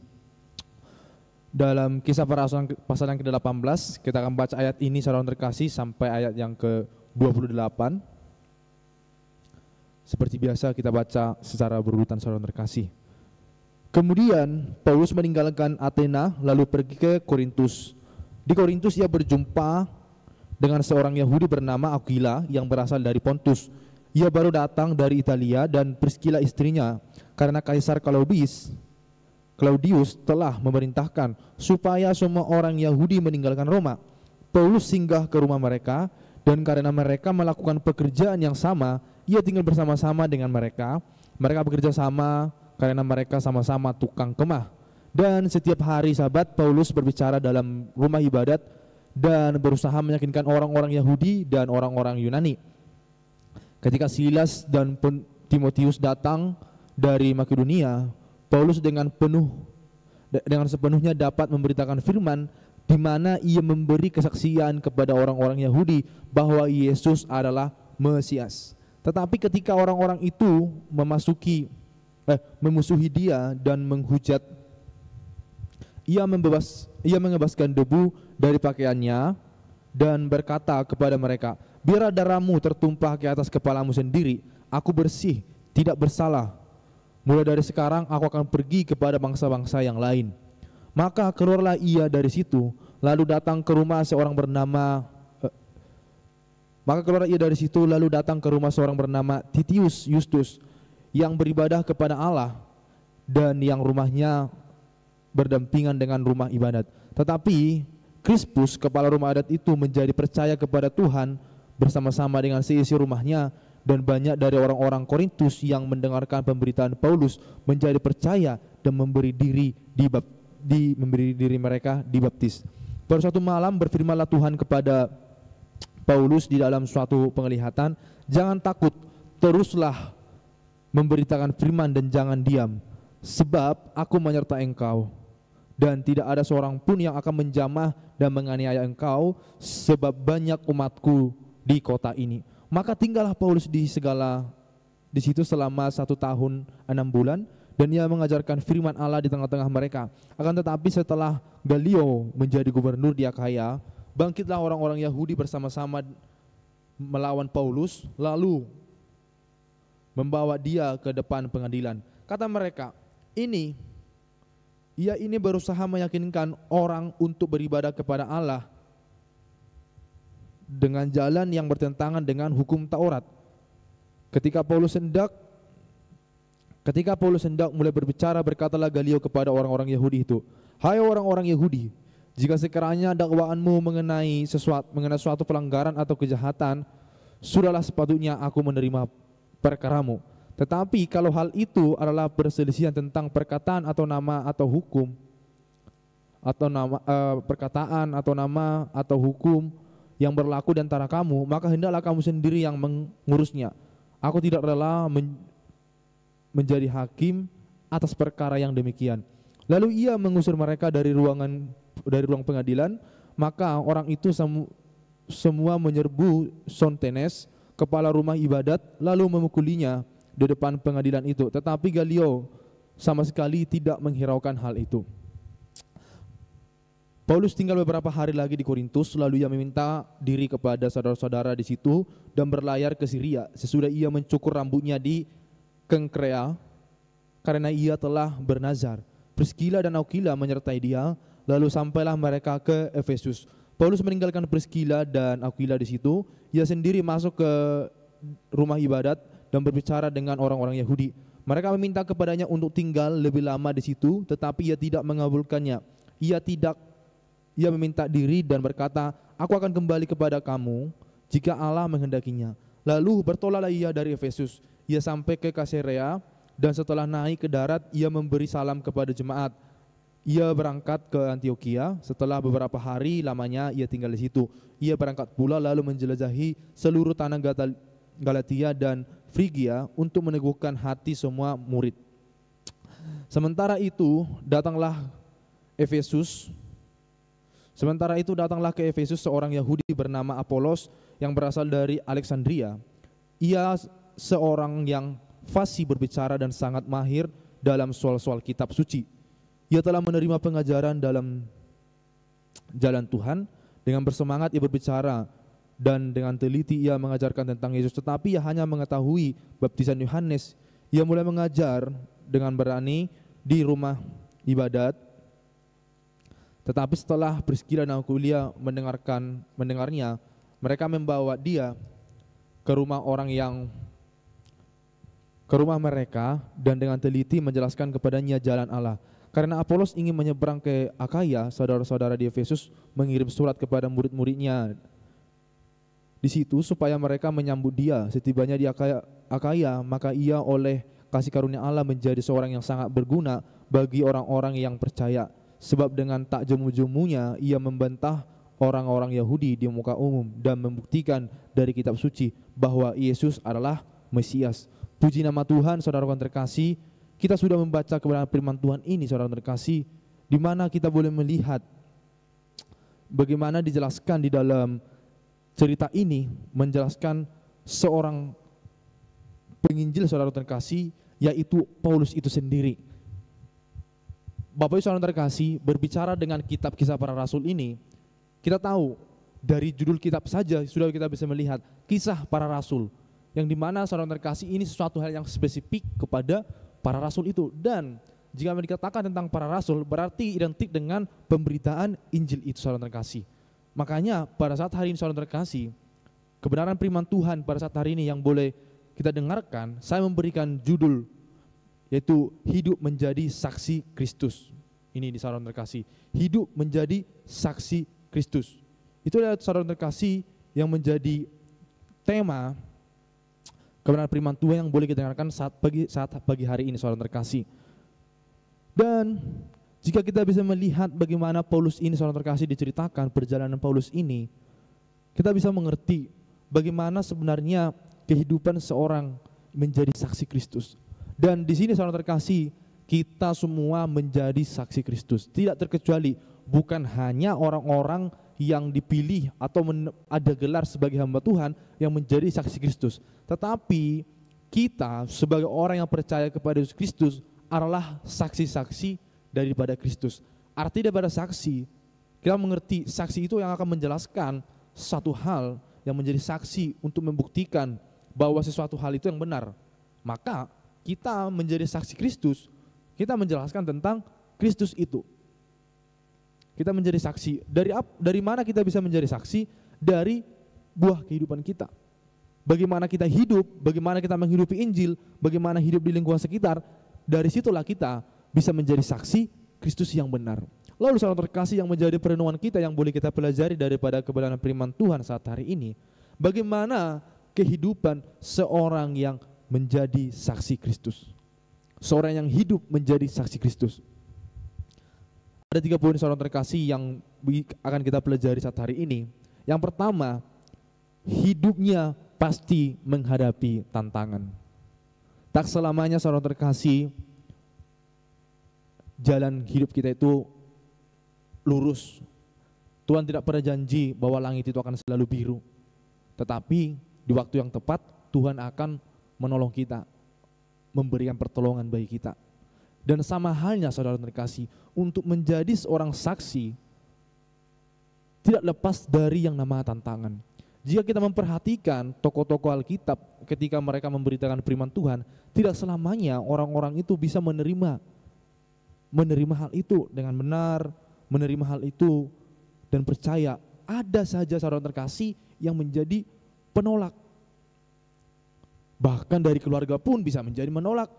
dalam Kisah Para Rasul pasal yang ke-18, kita akan baca ayat ini saudara terkasih sampai ayat yang ke-28. Seperti biasa kita baca secara berurutan saudara terkasih. Kemudian Paulus meninggalkan Athena lalu pergi ke Korintus. Di Korintus ia berjumpa dengan seorang Yahudi bernama Aquila yang berasal dari Pontus. Ia baru datang dari Italia, dan Priscilla istrinya, karena Kaisar Claudius telah memerintahkan supaya semua orang Yahudi meninggalkan Roma. Paulus singgah ke rumah mereka, dan karena mereka melakukan pekerjaan yang sama, ia tinggal bersama-sama dengan mereka. Mereka bekerja sama karena mereka sama-sama tukang kemah. Dan setiap hari Sabat Paulus berbicara dalam rumah ibadat dan berusaha meyakinkan orang-orang Yahudi dan orang-orang Yunani. Ketika Silas dan Timotius datang dari Makedonia, Paulus dengan sepenuhnya dapat memberitakan firman, di mana ia memberi kesaksian kepada orang-orang Yahudi bahwa Yesus adalah Mesias. Tetapi ketika orang-orang itu memusuhi dia dan menghujat, ia membebaskan debu dari pakaiannya dan berkata kepada mereka, biarlah darahmu tertumpah ke atas kepalamu sendiri, aku bersih, tidak bersalah. Mulai dari sekarang aku akan pergi kepada bangsa-bangsa yang lain. Maka keluarlah ia dari situ, lalu datang ke rumah seorang bernama Titius Justus yang beribadah kepada Allah dan yang rumahnya berdampingan dengan rumah ibadat. Tetapi Krispus, kepala rumah adat itu, menjadi percaya kepada Tuhan bersama-sama dengan seisi rumahnya, dan banyak dari orang-orang Korintus yang mendengarkan pemberitaan Paulus menjadi percaya dan memberi diri mereka dibaptis. Pada suatu malam berfirmanlah Tuhan kepada Paulus di dalam suatu penglihatan, jangan takut, teruslah memberitakan firman dan jangan diam, sebab aku menyertai engkau, dan tidak ada seorang pun yang akan menjamah dan menganiaya engkau, sebab banyak umatku di kota ini. Maka tinggallah Paulus di situ selama 1 tahun 6 bulan, dan ia mengajarkan firman Allah di tengah-tengah mereka. Akan tetapi setelah Galio menjadi gubernur di Akhaya, bangkitlah orang-orang Yahudi bersama-sama melawan Paulus, lalu membawa dia ke depan pengadilan. Kata mereka, ia ini berusaha meyakinkan orang untuk beribadah kepada Allah dengan jalan yang bertentangan dengan hukum Taurat. Ketika Paulus hendak mulai berbicara, berkatalah Galio kepada orang-orang Yahudi itu, hai orang-orang Yahudi, jika sekiranya dakwaanmu mengenai suatu pelanggaran atau kejahatan, sudahlah sepatutnya aku menerima perkaramu. Tetapi kalau hal itu adalah perselisihan tentang perkataan atau nama atau hukum, perkataan atau nama atau hukum yang berlaku di antara kamu, maka hendaklah kamu sendiri yang mengurusnya. Aku tidak rela menjadi hakim atas perkara yang demikian. Lalu ia mengusir mereka dari ruang pengadilan. Maka orang itu semua menyerbu Sontenes, kepala rumah ibadat, lalu memukulinya di depan pengadilan itu. Tetapi Galio sama sekali tidak menghiraukan hal itu. Paulus tinggal beberapa hari lagi di Korintus, lalu ia meminta diri kepada saudara-saudara di situ dan berlayar ke Syria. Sesudah ia mencukur rambutnya di Kengkrea, karena ia telah bernazar. Priscilla dan Aquila menyertai dia, lalu sampailah mereka ke Efesus. Paulus meninggalkan Priscilla dan Aquila di situ. Ia sendiri masuk ke rumah ibadat dan berbicara dengan orang-orang Yahudi. Mereka meminta kepadanya untuk tinggal lebih lama di situ, tetapi ia tidak mengabulkannya. Ia meminta diri dan berkata, aku akan kembali kepada kamu jika Allah menghendakinya. Lalu bertolaklah ia dari Efesus. Ia sampai ke Kaisarea, dan setelah naik ke darat, ia memberi salam kepada jemaat. Ia berangkat ke Antioquia. Setelah beberapa hari lamanya ia tinggal di situ. Ia berangkat pula lalu menjelajahi seluruh tanah Galatia dan Frigia untuk meneguhkan hati semua murid. Sementara itu datanglah ke Efesus seorang Yahudi bernama Apolos yang berasal dari Alexandria. Ia seorang yang fasih berbicara dan sangat mahir dalam soal-soal kitab suci. Ia telah menerima pengajaran dalam jalan Tuhan. Dengan bersemangat ia berbicara dan dengan teliti ia mengajarkan tentang Yesus. Tetapi ia hanya mengetahui baptisan Yohanes. Ia mulai mengajar dengan berani di rumah ibadat. Tetapi setelah Priscilla dan Aquila mendengarnya, mereka membawa dia ke rumah mereka dan dengan teliti menjelaskan kepadanya jalan Allah. Karena Apolos ingin menyeberang ke Akhaya, saudara-saudara di Efesus mengirim surat kepada murid-muridnya di situ supaya mereka menyambut dia. Setibanya di Akhaya, maka ia oleh kasih karunia Allah menjadi seorang yang sangat berguna bagi orang-orang yang percaya. Sebab dengan tak jemu-jemunya ia membantah orang-orang Yahudi di muka umum dan membuktikan dari kitab suci bahwa Yesus adalah Mesias. Puji nama Tuhan, saudara-saudara terkasih. Kita sudah membaca kebenaran firman Tuhan ini, saudara terkasih, di mana kita boleh melihat bagaimana dijelaskan di dalam cerita ini, menjelaskan seorang penginjil, saudara terkasih, yaitu Paulus itu sendiri. Bapak Ibu saudara terkasih, berbicara dengan kitab Kisah Para Rasul ini, kita tahu dari judul kitab saja sudah kita bisa melihat Kisah Para Rasul, yang dimana saudara terkasih ini sesuatu hal yang spesifik kepada para rasul itu. Dan jika dikatakan tentang para rasul berarti identik dengan pemberitaan Injil itu, saudara terkasih. Makanya pada saat hari ini saudara terkasih, kebenaran firman Tuhan pada saat hari ini yang boleh kita dengarkan, saya memberikan judul yaitu hidup menjadi saksi Kristus. Ini di saudara terkasih, hidup menjadi saksi Kristus. Itu adalah saudara terkasih yang menjadi tema kebenaran firman Tuhan yang boleh kita dengarkan saat pagi hari ini, saudara terkasih. Dan jika kita bisa melihat bagaimana Paulus ini, saudara terkasih, diceritakan perjalanan Paulus ini, kita bisa mengerti bagaimana sebenarnya kehidupan seorang menjadi saksi Kristus. Dan di sini saudara terkasih, kita semua menjadi saksi Kristus. Tidak terkecuali, bukan hanya orang-orang yang dipilih atau ada gelar sebagai hamba Tuhan yang menjadi saksi Kristus. Tetapi kita sebagai orang yang percaya kepada Yesus Kristus adalah saksi-saksi daripada Kristus. Arti daripada saksi, kita mengerti saksi itu yang akan menjelaskan satu hal yang menjadi saksi untuk membuktikan bahwa sesuatu hal itu yang benar. Maka kita menjadi saksi Kristus, kita menjelaskan tentang Kristus itu. Kita menjadi saksi. Dari mana kita bisa menjadi saksi? Dari buah kehidupan kita. Bagaimana kita hidup, bagaimana kita menghidupi Injil, bagaimana hidup di lingkungan sekitar, dari situlah kita bisa menjadi saksi Kristus yang benar. Lalu saudara terkasih, yang menjadi perenungan kita yang boleh kita pelajari daripada kebenaran firman Tuhan saat hari ini, bagaimana kehidupan seorang yang menjadi saksi Kristus. Seorang yang hidup menjadi saksi Kristus. Ada 3 poin saudara terkasih yang akan kita pelajari saat hari ini. Yang pertama, hidupnya pasti menghadapi tantangan. Tak selamanya saudara terkasih jalan hidup kita itu lurus. Tuhan tidak pernah janji bahwa langit itu akan selalu biru. Tetapi di waktu yang tepat Tuhan akan menolong kita, memberikan pertolongan bagi kita. Dan sama halnya saudara terkasih, untuk menjadi seorang saksi tidak lepas dari yang namanya tantangan. Jika kita memperhatikan tokoh-tokoh Alkitab ketika mereka memberitakan firman Tuhan, tidak selamanya orang-orang itu bisa menerima hal itu dengan benar, menerima hal itu dan percaya. Ada saja saudara terkasih yang menjadi penolak. Bahkan dari keluarga pun bisa menjadi menolak.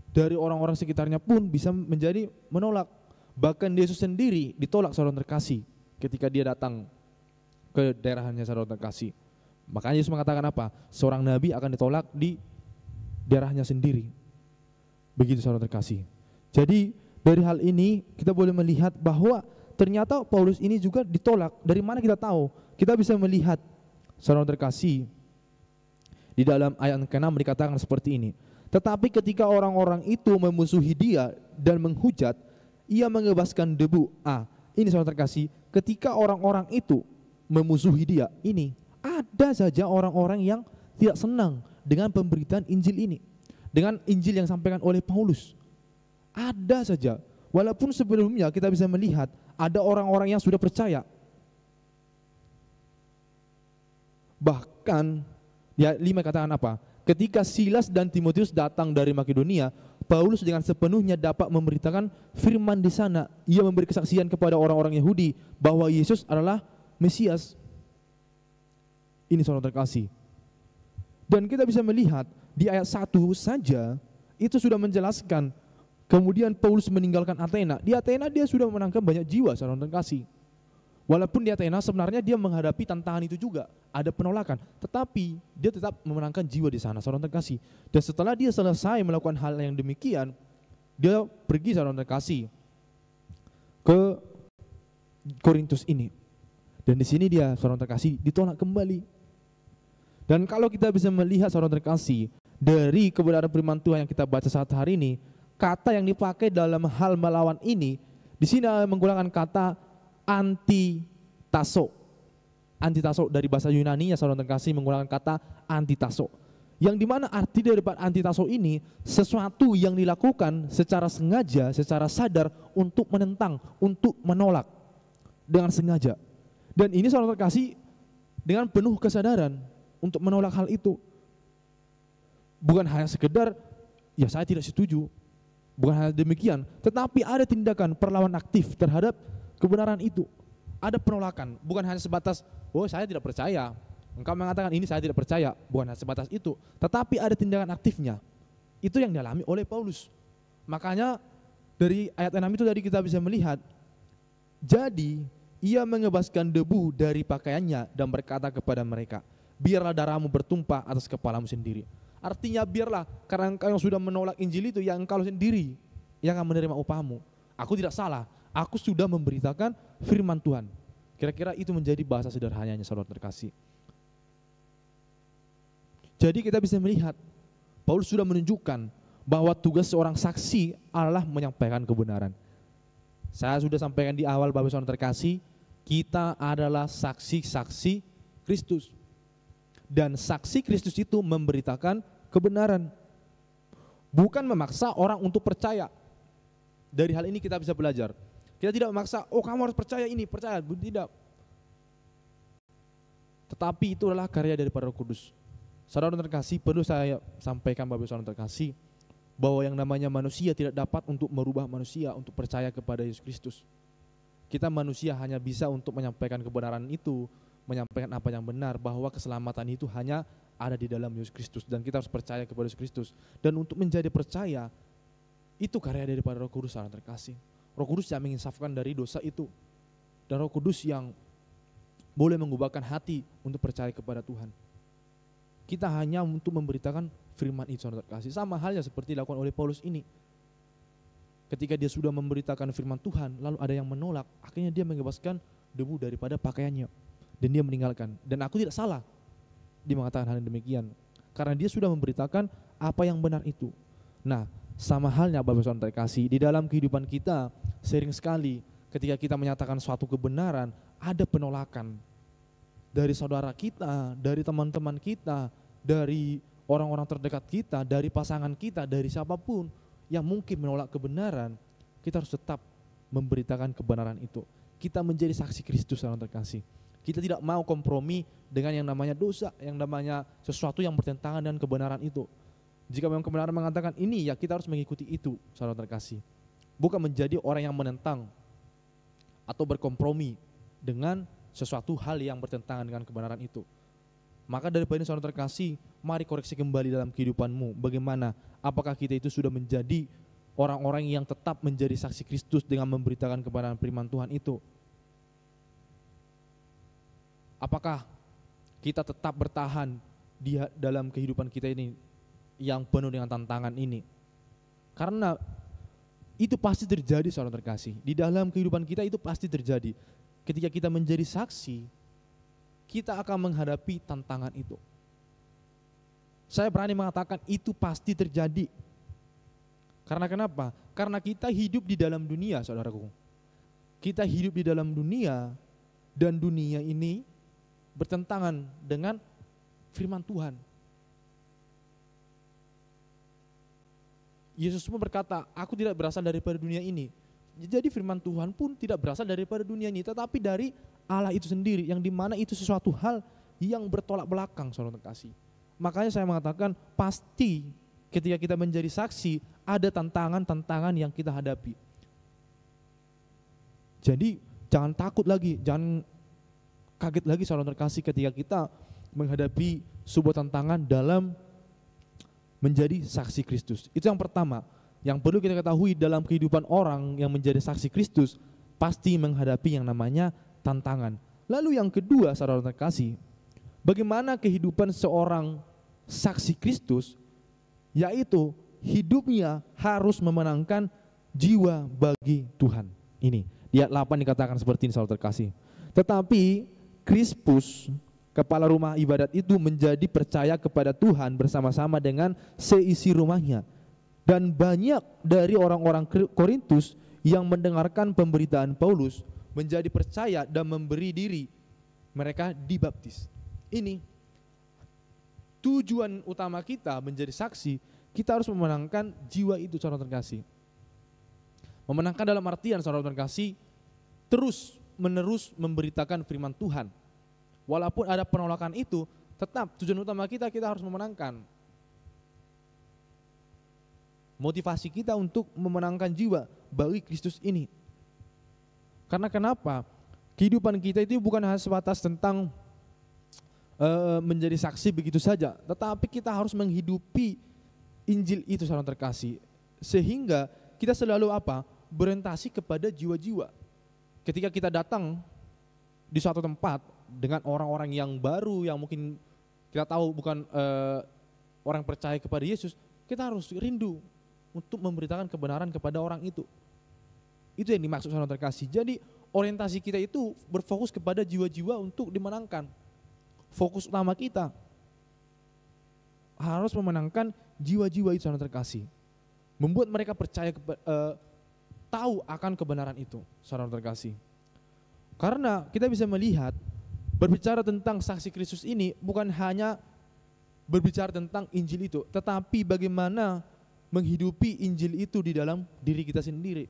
Dari orang-orang sekitarnya pun bisa menjadi menolak. Bahkan Yesus sendiri ditolak saudara terkasih ketika dia datang ke daerahnya saudara terkasih. Makanya Yesus mengatakan apa? Seorang nabi akan ditolak di daerahnya sendiri. Begitu saudara terkasih. Jadi dari hal ini kita boleh melihat bahwa ternyata Paulus ini juga ditolak. Dari mana kita tahu? Kita bisa melihat saudara terkasih, di dalam ayat ke-6 dikatakan seperti ini. Tetapi ketika orang-orang itu memusuhi dia dan menghujat, ia mengebaskan debu. Ini saudara terkasih, ketika orang-orang itu memusuhi dia, ini ada saja orang-orang yang tidak senang dengan pemberitaan Injil ini, dengan Injil yang disampaikan oleh Paulus. Ada saja, walaupun sebelumnya kita bisa melihat ada orang-orang yang sudah percaya. Bahkan ya 5 katakan apa? Ketika Silas dan Timotius datang dari Makedonia, Paulus dengan sepenuhnya dapat memberitakan firman di sana. Ia memberi kesaksian kepada orang-orang Yahudi bahwa Yesus adalah Mesias. Ini saudara terkasih. Dan kita bisa melihat di ayat 1 saja itu sudah menjelaskan. Kemudian Paulus meninggalkan Athena. Di Athena dia sudah menangkap banyak jiwa saudara terkasih. Walaupun di Athena sebenarnya dia menghadapi tantangan itu juga, ada penolakan, tetapi dia tetap memenangkan jiwa di sana, saudara terkasih. Dan setelah dia selesai melakukan hal yang demikian, dia pergi, saudara terkasih, ke Korintus ini. Dan di sini dia, saudara terkasih, ditolak kembali. Dan kalau kita bisa melihat, saudara terkasih, dari kebenaran firman Tuhan yang kita baca saat hari ini, kata yang dipakai dalam hal melawan ini, di sini menggunakan kata antitaso. Antitaso dari bahasa Yunani, ya saudara terkasih, menggunakan kata antitaso. Yang dimana arti daripada antitaso ini sesuatu yang dilakukan secara sengaja, secara sadar untuk menentang, untuk menolak dengan sengaja. Dan ini saudara terkasih dengan penuh kesadaran untuk menolak hal itu. Bukan hanya sekedar ya saya tidak setuju, bukan hanya demikian, tetapi ada tindakan perlawanan aktif terhadap kebenaran itu. Ada penolakan, bukan hanya sebatas oh saya tidak percaya, engkau mengatakan ini saya tidak percaya, bukan hanya sebatas itu, tetapi ada tindakan aktifnya. Itu yang dialami oleh Paulus. Makanya dari ayat 6 itu tadi kita bisa melihat, jadi ia mengebaskan debu dari pakaiannya dan berkata kepada mereka, biarlah darahmu bertumpah atas kepalamu sendiri. Artinya biarlah, karena engkau yang sudah menolak Injil itu, yang engkau sendiri yang akan menerima upahmu. Aku tidak salah, aku sudah memberitakan firman Tuhan. Kira-kira itu menjadi bahasa sederhananya, saudara terkasih. Jadi kita bisa melihat, Paulus sudah menunjukkan bahwa tugas seorang saksi adalah menyampaikan kebenaran. Saya sudah sampaikan di awal, Bapak saudara terkasih, kita adalah saksi-saksi Kristus. Dan saksi Kristus itu memberitakan kebenaran, bukan memaksa orang untuk percaya. Dari hal ini kita bisa belajar. Kita tidak memaksa, oh kamu harus percaya ini, percaya, tidak. Tetapi itu adalah karya daripada Roh Kudus. Saudara terkasih, perlu saya sampaikan Bapak saudara terkasih, bahwa yang namanya manusia tidak dapat untuk merubah manusia untuk percaya kepada Yesus Kristus. Kita manusia hanya bisa untuk menyampaikan kebenaran itu, menyampaikan apa yang benar, bahwa keselamatan itu hanya ada di dalam Yesus Kristus dan kita harus percaya kepada Yesus Kristus. Dan untuk menjadi percaya, itu karya daripada Roh Kudus, saudara terkasih. Roh Kudus yang menginsafkan dari dosa itu, dan Roh Kudus yang boleh mengubahkan hati untuk percaya kepada Tuhan. Kita hanya untuk memberitakan firman itu, saudara terkasih. Sama halnya seperti dilakukan oleh Paulus ini. Ketika dia sudah memberitakan firman Tuhan, lalu ada yang menolak, akhirnya dia membebaskan debu daripada pakaiannya. Dan dia meninggalkan. Dan aku tidak salah dia mengatakan hal yang demikian, karena dia sudah memberitakan apa yang benar itu. Nah, sama halnya Bapak saudara terkasih, di dalam kehidupan kita sering sekali ketika kita menyatakan suatu kebenaran, ada penolakan dari saudara kita, dari teman-teman kita, dari orang-orang terdekat kita, dari pasangan kita, dari siapapun yang mungkin menolak kebenaran. Kita harus tetap memberitakan kebenaran itu. Kita menjadi saksi Kristus, saudara terkasih. Kita tidak mau kompromi dengan yang namanya dosa, yang namanya sesuatu yang bertentangan dengan kebenaran itu. Jika memang kebenaran mengatakan ini, ya kita harus mengikuti itu, saudara terkasih. Bukan menjadi orang yang menentang atau berkompromi dengan sesuatu hal yang bertentangan dengan kebenaran itu. Maka daripada ini, saudara terkasih, mari koreksi kembali dalam kehidupanmu. Bagaimana? Apakah kita itu sudah menjadi orang-orang yang tetap menjadi saksi Kristus dengan memberitakan kebenaran firman Tuhan itu? Apakah kita tetap bertahan di dalam kehidupan kita ini yang penuh dengan tantangan ini? Karena itu pasti terjadi, saudara terkasih. Di dalam kehidupan kita itu pasti terjadi. Ketika kita menjadi saksi, kita akan menghadapi tantangan itu. Saya berani mengatakan itu pasti terjadi. Karena kenapa? Karena kita hidup di dalam dunia, saudaraku. Kita hidup di dalam dunia, dan dunia ini bertentangan dengan firman Tuhan. Yesus pun berkata, aku tidak berasal daripada dunia ini. Jadi firman Tuhan pun tidak berasal daripada dunia ini, tetapi dari Allah itu sendiri, yang dimana itu sesuatu hal yang bertolak belakang, saudara terkasih. Makanya saya mengatakan pasti ketika kita menjadi saksi, ada tantangan-tantangan yang kita hadapi. Jadi jangan takut lagi, jangan kaget lagi, saudara terkasih, ketika kita menghadapi sebuah tantangan dalam menjadi saksi Kristus. Itu yang pertama. Yang perlu kita ketahui dalam kehidupan orang yang menjadi saksi Kristus, pasti menghadapi yang namanya tantangan. Lalu yang kedua, saudara terkasih, bagaimana kehidupan seorang saksi Kristus, yaitu hidupnya harus memenangkan jiwa bagi Tuhan. Ini di ayat 8 dikatakan seperti ini, saudara terkasih. Tetapi Krispus, kepala rumah ibadat itu, menjadi percaya kepada Tuhan bersama-sama dengan seisi rumahnya. Dan banyak dari orang-orang Korintus yang mendengarkan pemberitaan Paulus menjadi percaya dan memberi diri mereka dibaptis. Ini tujuan utama kita menjadi saksi, kita harus memenangkan jiwa itu, saudara terkasih. Memenangkan dalam artian, saudara terkasih, terus menerus memberitakan firman Tuhan. Walaupun ada penolakan itu, tetap tujuan utama kita harus memenangkan. Motivasi kita untuk memenangkan jiwa bagi Kristus ini. Karena kenapa? Kehidupan kita itu bukan hanya sebatas tentang menjadi saksi begitu saja, tetapi kita harus menghidupi Injil itu, saudara terkasih, sehingga kita selalu berorientasi kepada jiwa-jiwa. Ketika kita datang di suatu tempat dengan orang-orang yang baru, yang mungkin kita tahu bukan orang percaya kepada Yesus, kita harus rindu untuk memberitakan kebenaran kepada orang itu. Itu yang dimaksud, saudara terkasih. Jadi orientasi kita itu berfokus kepada jiwa-jiwa untuk dimenangkan. Fokus utama kita harus memenangkan jiwa-jiwa itu, saudara terkasih. Membuat mereka percaya, tahu akan kebenaran itu, saudara terkasih. Karena kita bisa melihat, berbicara tentang saksi Kristus ini bukan hanya berbicara tentang Injil itu, tetapi bagaimana menghidupi Injil itu di dalam diri kita sendiri.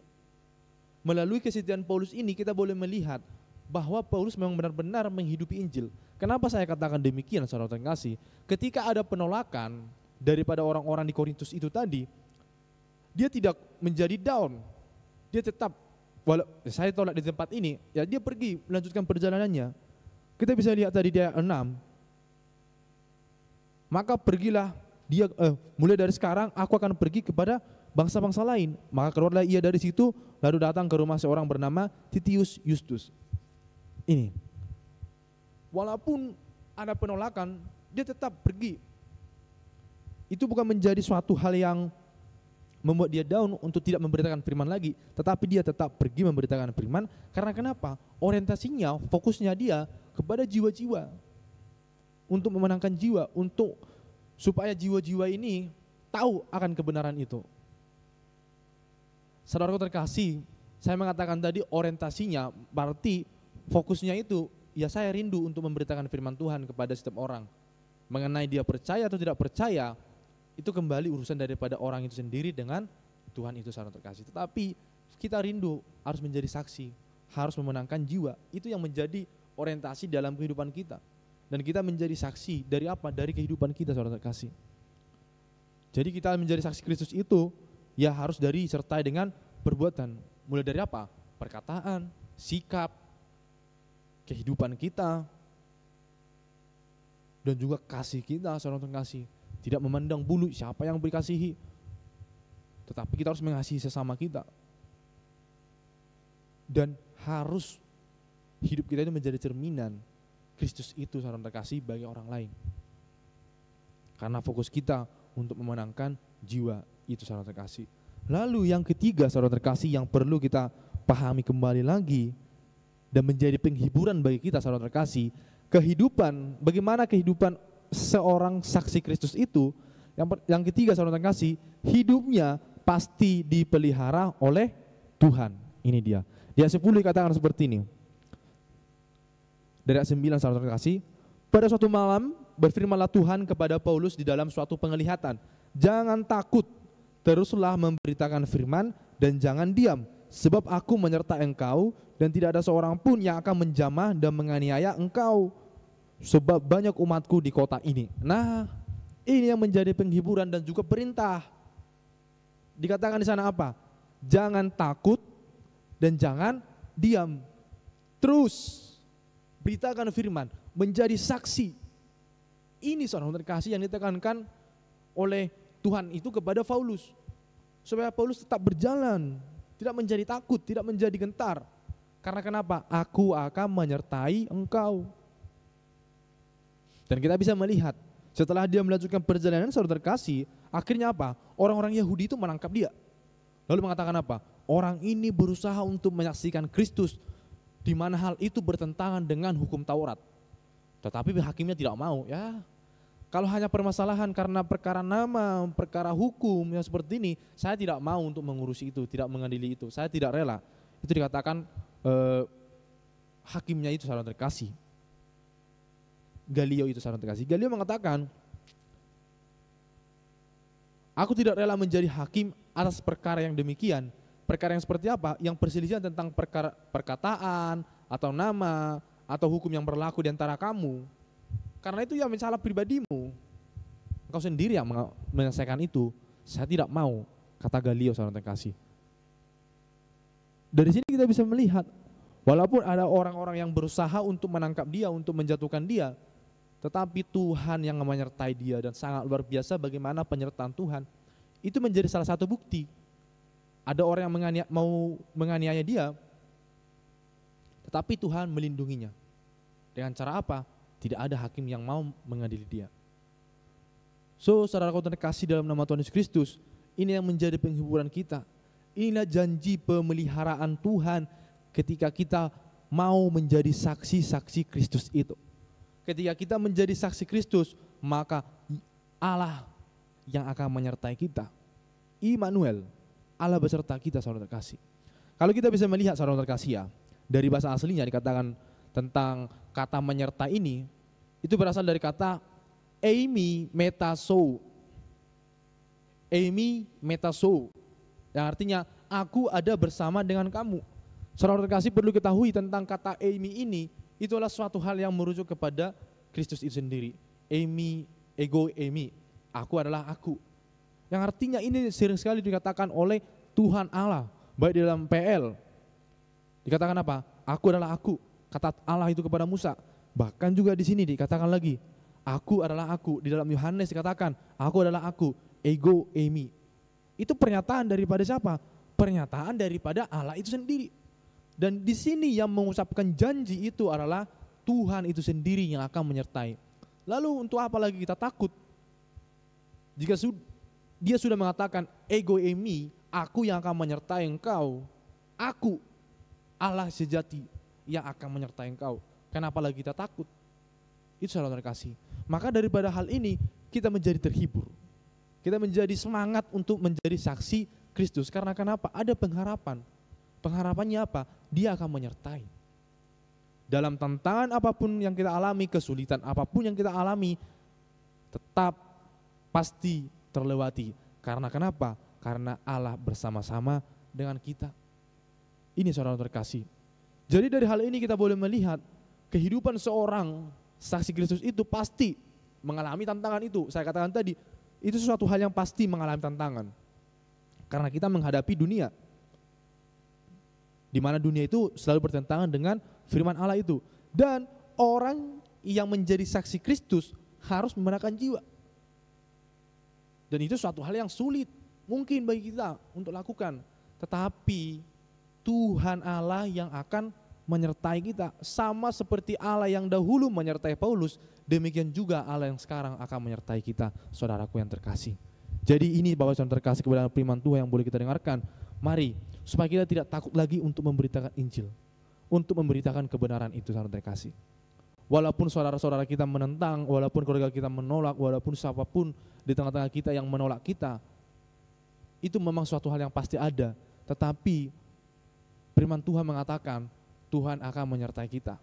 Melalui kesetiaan Paulus ini kita boleh melihat bahwa Paulus memang benar-benar menghidupi Injil. Kenapa saya katakan demikian, saudara terkasih? Ketika ada penolakan daripada orang-orang di Korintus itu tadi, dia tidak menjadi down. Dia tetap, saya tolak di tempat ini, ya dia pergi melanjutkan perjalanannya. Kita bisa lihat tadi di ayat 6. Maka pergilah dia, mulai dari sekarang aku akan pergi kepada bangsa-bangsa lain. Maka keluarlah ia dari situ, lalu datang ke rumah seorang bernama Titius Justus. Ini, walaupun ada penolakan, dia tetap pergi. Itu bukan menjadi suatu hal yang membuat dia down untuk tidak memberitakan firman lagi, tetapi dia tetap pergi memberitakan firman. Karena kenapa? Orientasinya, fokusnya dia kepada jiwa-jiwa, untuk memenangkan jiwa, untuk supaya jiwa-jiwa ini tahu akan kebenaran itu. Saudaraku terkasih, saya mengatakan tadi orientasinya, berarti fokusnya itu, ya saya rindu untuk memberitakan firman Tuhan kepada setiap orang. Mengenai dia percaya atau tidak percaya, itu kembali urusan daripada orang itu sendiri dengan Tuhan itu, saudara terkasih. Tetapi kita rindu harus menjadi saksi, harus memenangkan jiwa. Itu yang menjadi orientasi dalam kehidupan kita. Dan kita menjadi saksi dari apa? Dari kehidupan kita, saudara terkasih. Jadi kita menjadi saksi Kristus itu ya harus disertai dengan perbuatan. Mulai dari apa? Perkataan, sikap, kehidupan kita, dan juga kasih kita, saudara terkasih. Tidak memandang bulu siapa yang dikasihi, tetapi kita harus mengasihi sesama kita. Dan harus hidup kita itu menjadi cerminan Kristus itu, saudara terkasih, bagi orang lain. Karena fokus kita untuk memenangkan jiwa itu, saudara terkasih. Lalu yang ketiga, saudara terkasih, yang perlu kita pahami kembali lagi dan menjadi penghiburan bagi kita, saudara terkasih, kehidupan, bagaimana kehidupan seorang saksi Kristus itu. Yang ketiga, saudara terkasih, hidupnya pasti dipelihara oleh Tuhan. Ini dia. Di ayat 10 dikatakan seperti ini. Dari ayat 9, saudara terkasih, pada suatu malam berfirmanlah Tuhan kepada Paulus di dalam suatu penglihatan, jangan takut, teruslah memberitakan firman dan jangan diam, sebab aku menyertai engkau dan tidak ada seorang pun yang akan menjamah dan menganiaya engkau, sebab banyak umatku di kota ini. Nah, ini yang menjadi penghiburan dan juga perintah. Dikatakan di sana apa? Jangan takut dan jangan diam. Terus beritakan firman, menjadi saksi. Ini, saudara terkasih, yang ditekankan oleh Tuhan itu kepada Paulus, supaya Paulus tetap berjalan, tidak menjadi takut, tidak menjadi gentar. Karena kenapa? Aku akan menyertai engkau. Dan kita bisa melihat setelah dia melanjutkan perjalanan, saudara terkasih, akhirnya apa? Orang-orang Yahudi itu menangkap dia. Lalu mengatakan apa? Orang ini berusaha untuk menyaksikan Kristus, di mana hal itu bertentangan dengan hukum Taurat. Tetapi hakimnya tidak mau. Ya, kalau hanya permasalahan karena perkara nama, perkara hukum yang seperti ini, saya tidak mau untuk mengurusi itu, tidak mengadili itu. Saya tidak rela. Itu dikatakan hakimnya itu saudara terkasih. Galio itu saudara terkasih. Galio mengatakan, aku tidak rela menjadi hakim atas perkara yang demikian. Perkara yang seperti apa? Yang perselisihan tentang perkataan atau nama atau hukum yang berlaku di antara kamu. Karena itu ya masalah pribadimu. Engkau sendiri yang menyelesaikan itu. Saya tidak mau, kata Galio saudara terkasih. Dari sini kita bisa melihat, walaupun ada orang-orang yang berusaha untuk menangkap dia, untuk menjatuhkan dia, tetapi Tuhan yang menyertai dia, dan sangat luar biasa bagaimana penyertaan Tuhan. Itu menjadi salah satu bukti. Ada orang yang mau menganiaya dia, tetapi Tuhan melindunginya. Dengan cara apa? Tidak ada hakim yang mau mengadili dia. So, saudaraku terkasih dalam nama Tuhan Yesus Kristus, ini yang menjadi penghiburan kita. Inilah janji pemeliharaan Tuhan ketika kita mau menjadi saksi-saksi Kristus itu. Ketika kita menjadi saksi Kristus, maka Allah yang akan menyertai kita. Immanuel, Allah beserta kita, saudara terkasih. Kalau kita bisa melihat, saudara terkasih ya, dari bahasa aslinya dikatakan tentang kata menyertai ini, itu berasal dari kata eimi metaso. Eimi metaso, yang artinya aku ada bersama dengan kamu. Saudara terkasih perlu ketahui tentang kata eimi ini, itulah suatu hal yang merujuk kepada Kristus itu sendiri. Eimi, ego eimi, aku adalah aku. Yang artinya ini sering sekali dikatakan oleh Tuhan Allah, baik di dalam PL. Dikatakan apa? Aku adalah aku, kata Allah itu kepada Musa. Bahkan juga di sini dikatakan lagi, aku adalah aku. Di dalam Yohanes dikatakan, aku adalah aku, ego eimi. Itu pernyataan daripada siapa? Pernyataan daripada Allah itu sendiri. Dan di sini yang mengucapkan janji itu adalah Tuhan itu sendiri yang akan menyertai. Lalu untuk apa lagi kita takut? Jika dia sudah mengatakan ego eimi, aku yang akan menyertai engkau. Aku, Allah sejati yang akan menyertai engkau. Kenapa lagi kita takut? Itu saudara terkasih. Maka daripada hal ini kita menjadi terhibur. Kita menjadi semangat untuk menjadi saksi Kristus. Karena kenapa? Ada pengharapan. Pengharapannya apa? Dia akan menyertai. Dalam tantangan apapun yang kita alami, kesulitan apapun yang kita alami, tetap pasti terlewati. Karena kenapa? Karena Allah bersama-sama dengan kita. Ini saudara terkasih. Jadi dari hal ini kita boleh melihat kehidupan seorang saksi Kristus itu pasti mengalami tantangan itu. Saya katakan tadi, itu sesuatu hal yang pasti mengalami tantangan. Karena kita menghadapi dunia, di mana dunia itu selalu bertentangan dengan firman Allah itu. Dan orang yang menjadi saksi Kristus harus menggunakan jiwa. Dan itu suatu hal yang sulit mungkin bagi kita untuk lakukan. Tetapi Tuhan Allah yang akan menyertai kita. Sama seperti Allah yang dahulu menyertai Paulus, demikian juga Allah yang sekarang akan menyertai kita, saudaraku yang terkasih. Jadi ini Bapak Saudara terkasih, kebenaran firman Tuhan yang boleh kita dengarkan. Mari, supaya kita tidak takut lagi untuk memberitakan Injil, untuk memberitakan kebenaran itu, saudara terkasih. Walaupun saudara-saudara kita menentang, walaupun keluarga kita menolak, walaupun siapapun di tengah-tengah kita yang menolak kita, itu memang suatu hal yang pasti ada. Tetapi firman Tuhan mengatakan Tuhan akan menyertai kita,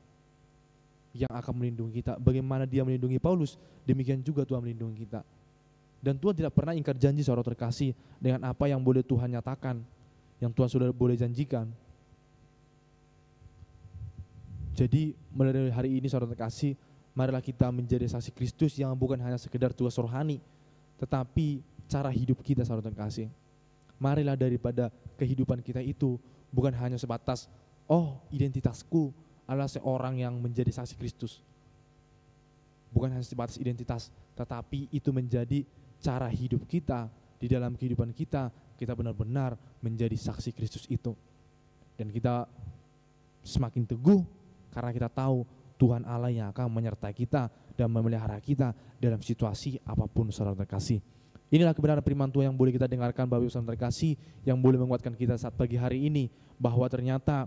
yang akan melindungi kita. Bagaimana dia melindungi Paulus, demikian juga Tuhan melindungi kita. Dan Tuhan tidak pernah ingkar janji, saudara terkasih, dengan apa yang boleh Tuhan nyatakan, yang Tuhan sudah boleh janjikan. Jadi mulai dari hari ini, saudara terkasih, marilah kita menjadi saksi Kristus yang bukan hanya sekedar tugas rohani, tetapi cara hidup kita, saudara terkasih. Marilah daripada kehidupan kita itu bukan hanya sebatas, oh identitasku adalah seorang yang menjadi saksi Kristus. Bukan hanya sebatas identitas, tetapi itu menjadi cara hidup kita. Di dalam kehidupan kita, kita benar-benar menjadi saksi Kristus itu. Dan kita semakin teguh karena kita tahu Tuhan Allah yang akan menyertai kita dan memelihara kita dalam situasi apapun, saudara terkasih. Inilah kebenaran firman Tuhan yang boleh kita dengarkan, Bapak Ibu saudara terkasih, yang boleh menguatkan kita saat pagi hari ini, bahwa ternyata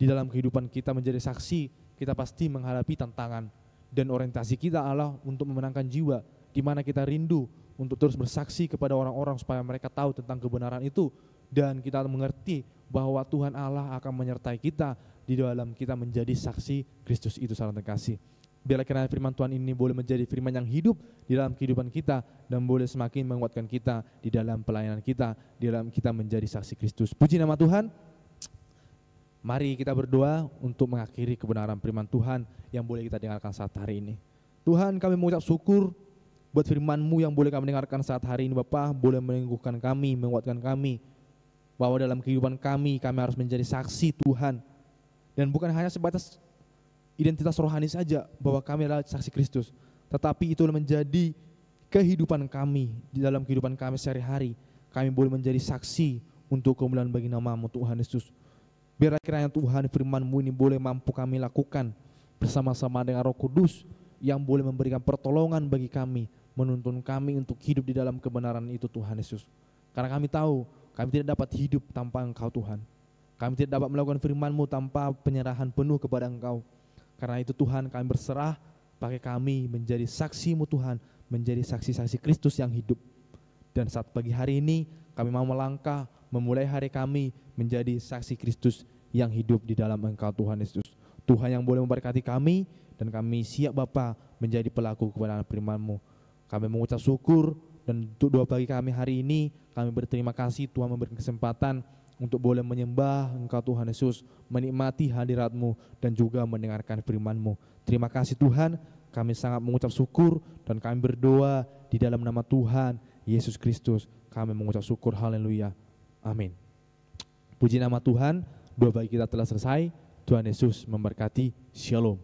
di dalam kehidupan kita menjadi saksi, kita pasti menghadapi tantangan, dan orientasi kita adalah untuk memenangkan jiwa, di mana kita rindu untuk terus bersaksi kepada orang-orang supaya mereka tahu tentang kebenaran itu, dan kita mengerti bahwa Tuhan Allah akan menyertai kita di dalam kita menjadi saksi Kristus itu, saudara terkasih. Biarlah kiranya firman Tuhan ini boleh menjadi firman yang hidup di dalam kehidupan kita dan boleh semakin menguatkan kita di dalam pelayanan kita, di dalam kita menjadi saksi Kristus. Puji nama Tuhan. Mari kita berdoa untuk mengakhiri kebenaran firman Tuhan yang boleh kita dengarkan saat hari ini. Tuhan, kami mengucap syukur buat firman-Mu yang boleh kami dengarkan saat hari ini, Bapa, boleh meneguhkan kami, menguatkan kami, bahwa dalam kehidupan kami harus menjadi saksi Tuhan. Dan bukan hanya sebatas identitas rohani saja bahwa kami adalah saksi Kristus, tetapi itu menjadi kehidupan kami, di dalam kehidupan kami sehari-hari, kami boleh menjadi saksi untuk kemuliaan bagi nama-Mu Tuhan Yesus. Biarlah kiranya Tuhan firman-Mu ini boleh mampu kami lakukan bersama-sama dengan Roh Kudus yang boleh memberikan pertolongan bagi kami, menuntun kami untuk hidup di dalam kebenaran itu, Tuhan Yesus. Karena kami tahu kami tidak dapat hidup tanpa Engkau, Tuhan. Kami tidak dapat melakukan firman-Mu tanpa penyerahan penuh kepada Engkau. Karena itu Tuhan, kami berserah, pakai kami menjadi saksi-Mu Tuhan, menjadi saksi-saksi Kristus yang hidup. Dan saat pagi hari ini kami mau melangkah, memulai hari kami menjadi saksi Kristus yang hidup di dalam Engkau, Tuhan Yesus. Tuhan yang boleh memberkati kami, dan kami siap Bapa menjadi pelaku kebenaran firman-Mu. Kami mengucap syukur, dan untuk doa bagi kami hari ini, kami berterima kasih Tuhan memberikan kesempatan untuk boleh menyembah Engkau, Tuhan Yesus, menikmati hadirat-Mu dan juga mendengarkan firman-Mu. Terima kasih Tuhan, kami sangat mengucap syukur dan kami berdoa di dalam nama Tuhan Yesus Kristus. Kami mengucap syukur, haleluya, amin. Puji nama Tuhan, doa bagi kita telah selesai. Tuhan Yesus memberkati, shalom.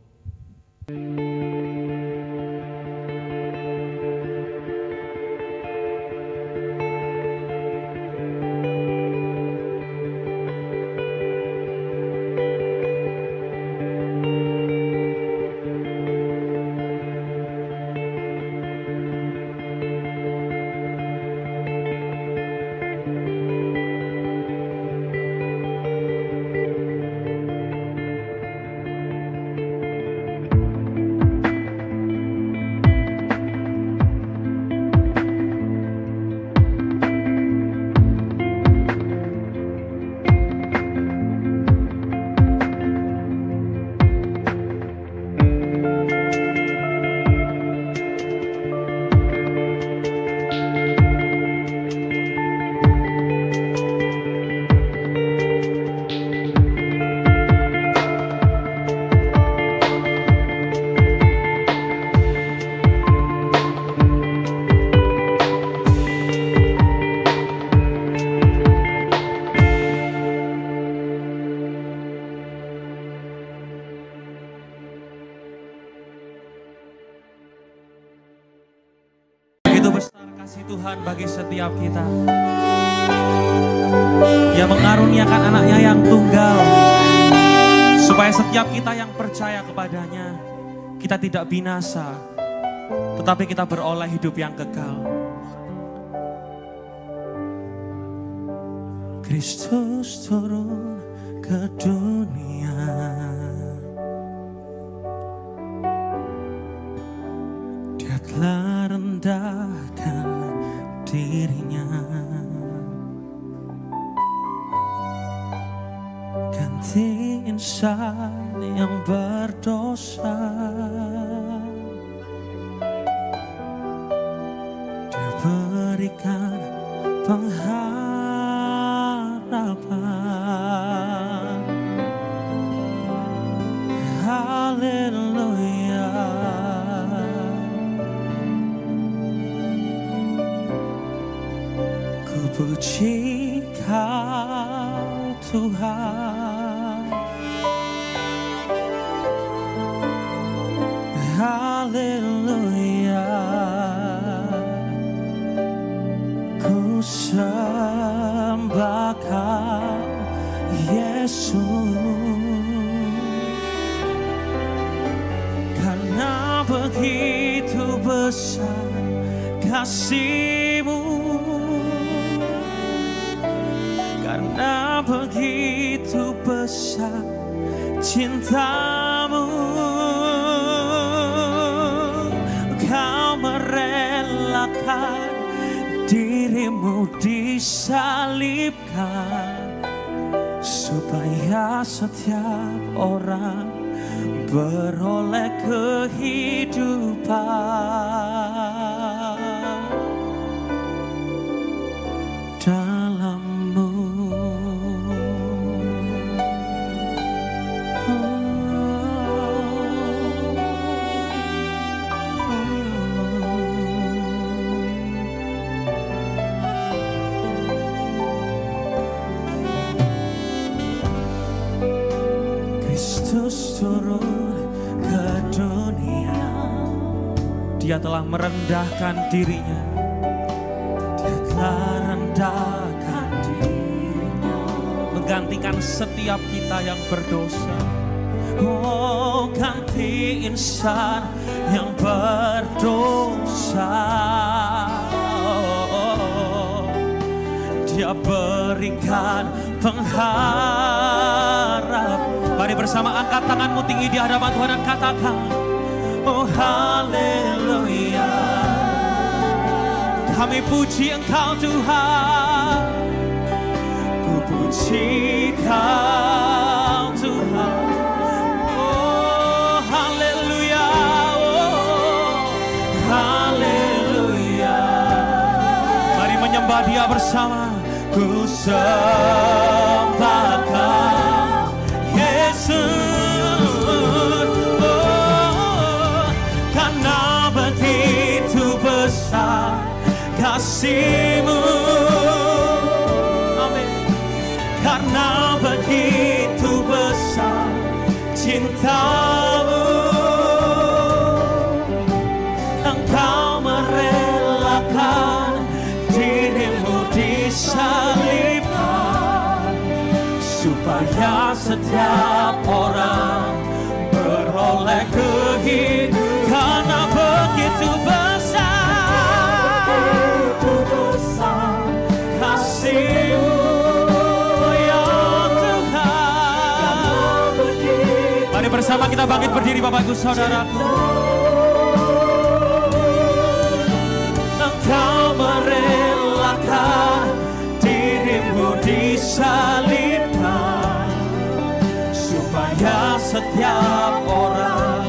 kasih Tuhan bagi setiap kita yang mengaruniakan anaknya yang tunggal, supaya setiap kita yang percaya kepadanya, kita tidak binasa, tetapi kita beroleh hidup yang kekal. Kristus turun ke dunia, Dia telah rendahkan dirinya, ganti insan yang berdosa. Dia berikan pengharapan. Haleluya. Ku puji Kau Tuhan. Haleluya. Ku sembah Kau Yesus. begitu besar kasih-Mu, karena begitu besar cinta-Mu, Kau merelakan diri-Mu disalibkan, supaya setiap orang beroleh kehidupan dalam-Mu. Kristus turun ke dunia, Dia telah merendahkan dirinya, Dia telah rendahkan dirinya, menggantikan setiap kita yang berdosa. Oh, ganti insan yang berdosa. Oh, Dia berikan pengharap. Mari bersama angkat tanganmu tinggi di hadapan Tuhan dan katakan, oh haleluya. Kami puji Engkau Tuhan, ku puji Kau Tuhan. Oh haleluya, oh haleluya. Mari menyembah Dia bersama. Ku sembah Kau Yesus, oh, karena begitu besar kasih-Mu, amin. Karena begitu besar cinta-Mu, Engkau merelakan diri-Mu disalibkan, supaya setiap orang beroleh kehidupan. Karena begitu besar kasih-Mu, ya Tuhan. Mari bersama kita bangkit berdiri Bapak Ibu Saudaraku. Engkau merelakan diri-Mu disalibkan, supaya setiap orang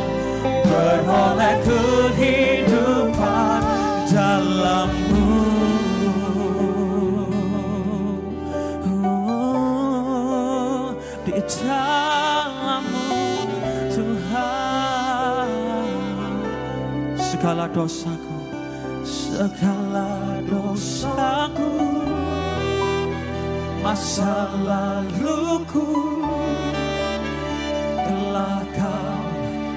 beroleh kehidupan dalam-Mu. Oh, di dalam-Mu Tuhan. Segala dosaku, segala dosaku, masa laluku telah Kau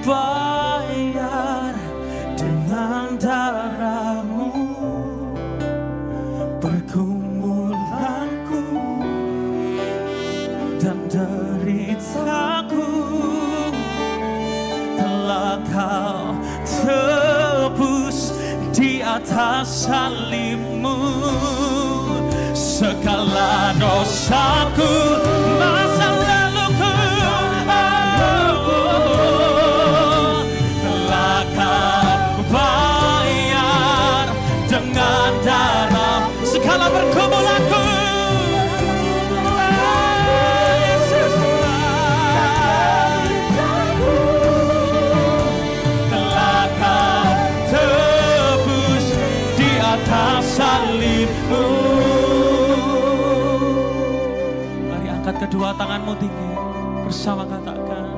bayar dengan darah-Mu. Pergumulanku dan deritaku telah Kau tebus di atas salib-Mu. Segala dosaku, masa laluku, telah Kau bayar dengan darah. Segala pergumulanku, telah Kau tebus di atas salib-Mu. Mari angkat kedua tanganmu tinggi, bersama katakan,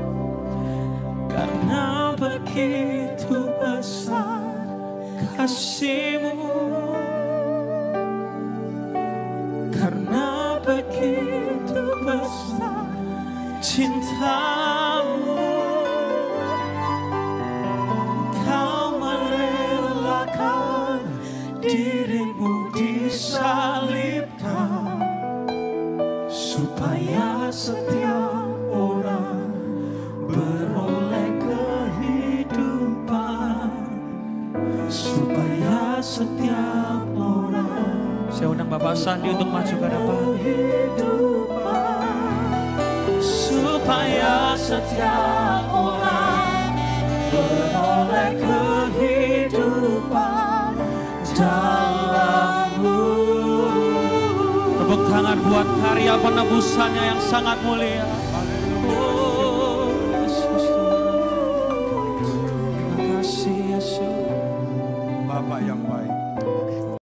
karena begitu besar kasih-Mu, karena begitu besar cinta-Mu, Kau merelakan diri-Mu disalibkan, supaya setiap orang beroleh kehidupan Bapak Sandi untuk maju ke depan. Supaya setiap orang beroleh kehidupan dalam-Mu. Tepuk tangan buat karya penebusannya yang sangat mulia.